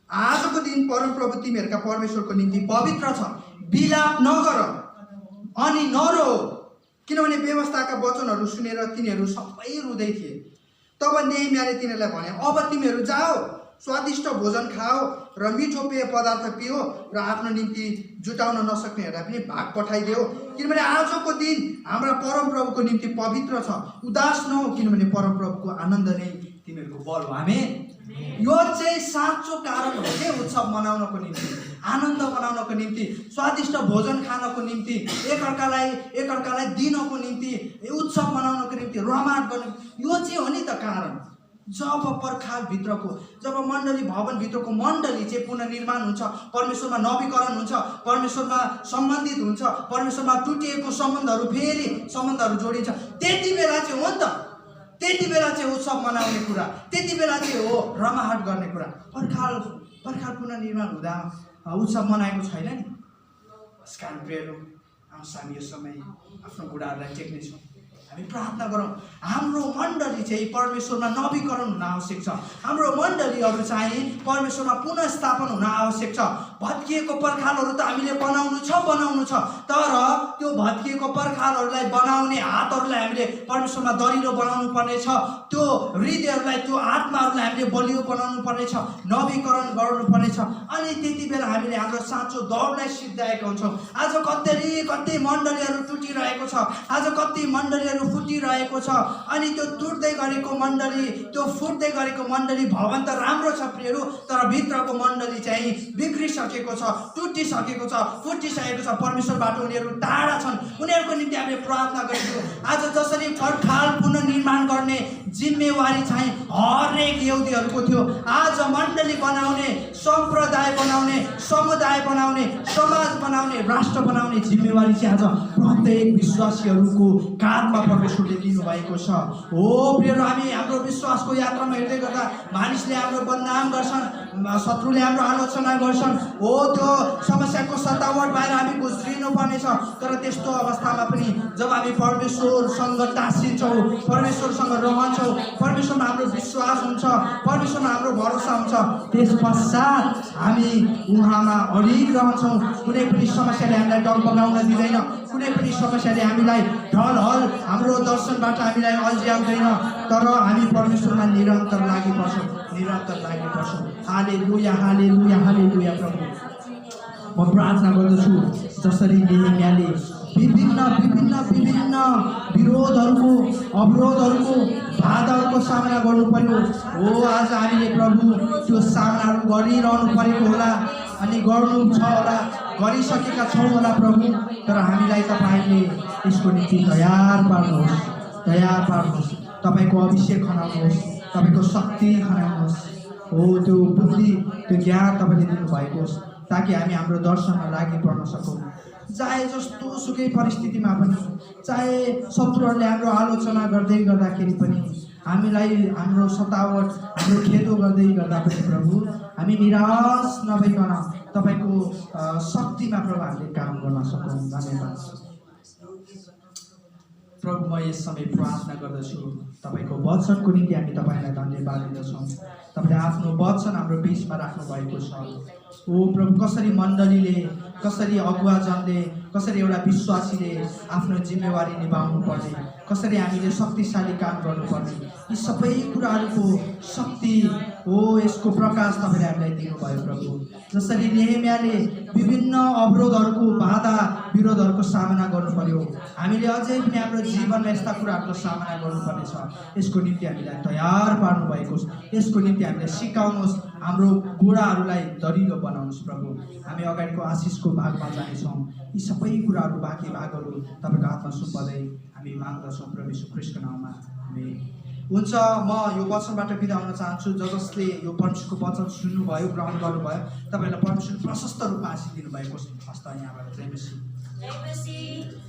आजको दिन परमप्रभु तिमीहरूका परमेश्वरको निम्ति पवित्र छ, विलाप नगर अनि नरो, किनभने व्यवस्थाका वचनहरू सुनेर तिनीहरू सबै रुँदै थिए। तब नेहेमियाले तिनीहरूलाई भने, अब तिमीहरू जाओ, स्वादिष्ट भोजन खाओ र मिठो पेय पदार्थ पियो र आफ्नो निम्ति जुटाउन नसक्नेहरूलाई पनि भाग पठाइदेऊ, किनभने आजको दिन हाम्रा परमप्रभुको निम्ति पवित्र छ। उदास नहो, किनभने परमप्रभुको आनन्द नै तिमीहरूको बल हो। आमेन। यो चाहिँ साँचो कारण हो के उत्सव मनाउनको निम्ति, आनन्द मनाउनको निम्ति, स्वादिष्ट भोजन खानको निम्ति, एकअर्कालाई दिनको निम्ति, उत्सव मनाउनको निम्ति, रमाइलो गर्नु, यो चाहिँ हो नि त कारण। जब पर्खालभित्रको, जब मण्डली भवनभित्रको मण्डली चाहिँ पुनर्निर्माण हुन्छ, परमेश्वरमा नवीकरण हुन्छ, परमेश्वरमा सम्बन्धित हुन्छ, परमेश्वरमा टुटिएको सम्बन्धहरू जोडिन्छ, त्यति बेला चाहिँ हो नि त, त्यति बेला चाहिँ उत्सव मनाउने कुरा, त्यति बेला चाहिँ हो रमाहट गर्ने कुरा। पर्खाल पुनर्निर्माण हुँदा उत्सव मनाएको छैन नि। यसकारण प्रियहरू, हामी यो समय आफ्नो बुढाहरूलाई टेक्नेछौँ, हामी प्रार्थना गरौँ हाम्रो मण्डली चाहिँ परमेश्वरमा नवीकरण हुन आवश्यक छ। हाम्रो मण्डलीहरू चाहिँ परमेश्वरमा पुनःस्थापन हुन आवश्यक छ। भत्किएको पर्खालहरू त हामीले बनाउनु छ, तर त्यो भत्किएको पर्खालहरूलाई बनाउने हातहरूलाई हामीले परमेश्वरमा दरिलो बनाउनु पर्नेछ। त्यो हृदयहरूलाई, त्यो आत्माहरूलाई हामीले बलियो बनाउनु पर्नेछ, नवीकरण गर्नु पर्नेछ। अनि त्यति बेला हामीले हाम्रो साँचो दौडलाई सिद्धाएका हुन्छौँ। आज कति मण्डलीहरू टुटिरहेको छ, आज कति मण्डलीहरू फुटिरहेको छ। अनि त्यो टुट्दै गरेको मण्डली, त्यो फुट्दै गरेको मण्डली भवन त राम्रो छ प्रियहरू, तर भित्रको मण्डली चाहिँ बिग्रिसकेको छ, टुटिसकेको छ, फुटिसकेको छ। परमेश्वरबाट उनीहरू टाढा छन्। उनीहरूको निम्ति हामीले प्रार्थना गरेको आज जसरी पर्खाल पुनर्निर्माण गर्ने जिम्मेवारी चाहिँ हरेक यहुदीहरूको थियो, आज मण्डली बनाउने, सम्प्रदाय बनाउने, समुदाय बनाउने, समाज बनाउने, राष्ट्र बनाउने जिम्मेवारी चाहिँ आज प्रत्येक विश्वासीहरूको काँधमा परमेश्वरले दिनुभएको छ। हो प्रियहरू, हामी हाम्रो विश्वासको यात्रामा हिँड्दै गर्दा मानिसले हाम्रो बदनाम गर्छन्, शत्रुले हाम्रो आलोचना गर्छन्। हो, त्यो समस्याको सतावट भएर हामी गुज्रिनु पर्नेछ। तर त्यस्तो अवस्थामा पनि जब हामी परमेश्वरसँग टाँसिन्छौँ, परमेश्वरसँग रहन्छौँ, परमेश्वरमा हाम्रो विश्वास हुन्छ, परमेश्वरमा हाम्रो भरोसा हुन्छ, त्यस पश्चात हामी उहाँमा अडिग रहन्छौँ। कुनै पनि समस्याले हामीलाई डगमगाउन दिँदैन, कुनै पनि समस्याले हामीलाई ढलहल हाम्रो दर्शनबाट हामीलाई अल्झ्याउँदैन। तर हामी परमेश्वरमा निरन्तर लागिपर्छौँ, निरन्तर लागिपर्छौँ। हालेलुया, हालेलुया, हालेलुया। प्रभु, म प्रार्थना गर्दछु जसरी नेहेमियाले विभिन्न विरोधहरूको, अवरोधहरूको, बाधाहरूको सामना गर्नु पर्यो। हो, आज हामीले प्रभु त्यो सामनाहरू गरिरहनु परेको होला, अनि गर्नु छ होला, गरिसकेका छौँ होला प्रभु। तर हामीलाई तपाईँले यसको निम्ति तयार पार्नुहोस्, तयार पार्नुहोस्। तपाईँको अभिषेक खनाउनुहोस्, तपाईँको शक्ति खनाउनुहोस्। हो, त्यो बुद्धि, त्यो ज्ञान तपाईँले दिनुभएको होस्, ताकि हामी हाम्रो दर्शनमा लागि पर्न सकौँ। चाहे जस्तो सुकै परिस्थितिमा पनि, चाहे शत्रुहरूले हाम्रो आलोचना गर्दै गर्दाखेरि पनि, हामीलाई हाम्रो सतावट, हाम्रो खेदो गर्दै गर्दा पनि प्रभु हामी निराश नभइकन तपाईँको शक्तिमा प्रभु हामीले काम गर्न सकौँ। धन्यवाद प्रभु। म यस समय प्रार्थना गर्दछु तपाईँको वचनको निम्ति हामी तपाईँलाई धन्यवाद दिँदछौँ। तपाईँले आफ्नो वचन हाम्रो बिचमा राख्नु भएको छ। ओ प्रभु, कसरी मण्डलीले, कसरी अगुवाजनले, कसरी एउटा विश्वासीले आफ्नो जिम्मेवारी निभाउनु पर्ने, कसरी हामीले शक्तिशाली काम गर्नुपर्ने, यी सबै कुराहरूको शक्ति हो, यसको प्रकाश तपाईँले हामीलाई दिनुभयो प्रभु। जसरी नेहेमियाले विभिन्न अवरोधहरूको, बाधा विरोधहरूको सामना गर्नु पर्यो, हामीले अझै पनि हाम्रो जीवनमा यस्ता कुराहरूको सामना गर्नुपर्नेछ। यसको निम्ति हामीलाई तयार पार्नु भएको, यसको निम्ति हामीलाई सिकाउनुहोस्, हाम्रो गोडाहरूलाई दरिलो बनाउनुहोस् प्रभु। हामी अगाडिको आशिषको भागमा जानेछौँ। यी सबै कुराहरू, बाँकी भागहरू तपाईँको हातमा सुम्पदै हामी माग्दछौँ प्रभु यीशु ख्रीष्टको नाममा, आमेन। हुन्छ, म यो वचनबाट बिदा हुन चाहन्छु। जसले यो परमेश्वरको वचन सुन्नुभयो, ग्रहण गर्नुभयो, तपाईँलाई परमेश्वर प्रशस्त रूपमा आशीष दिनुभएको हस्त यहाँबाट जय मसीह।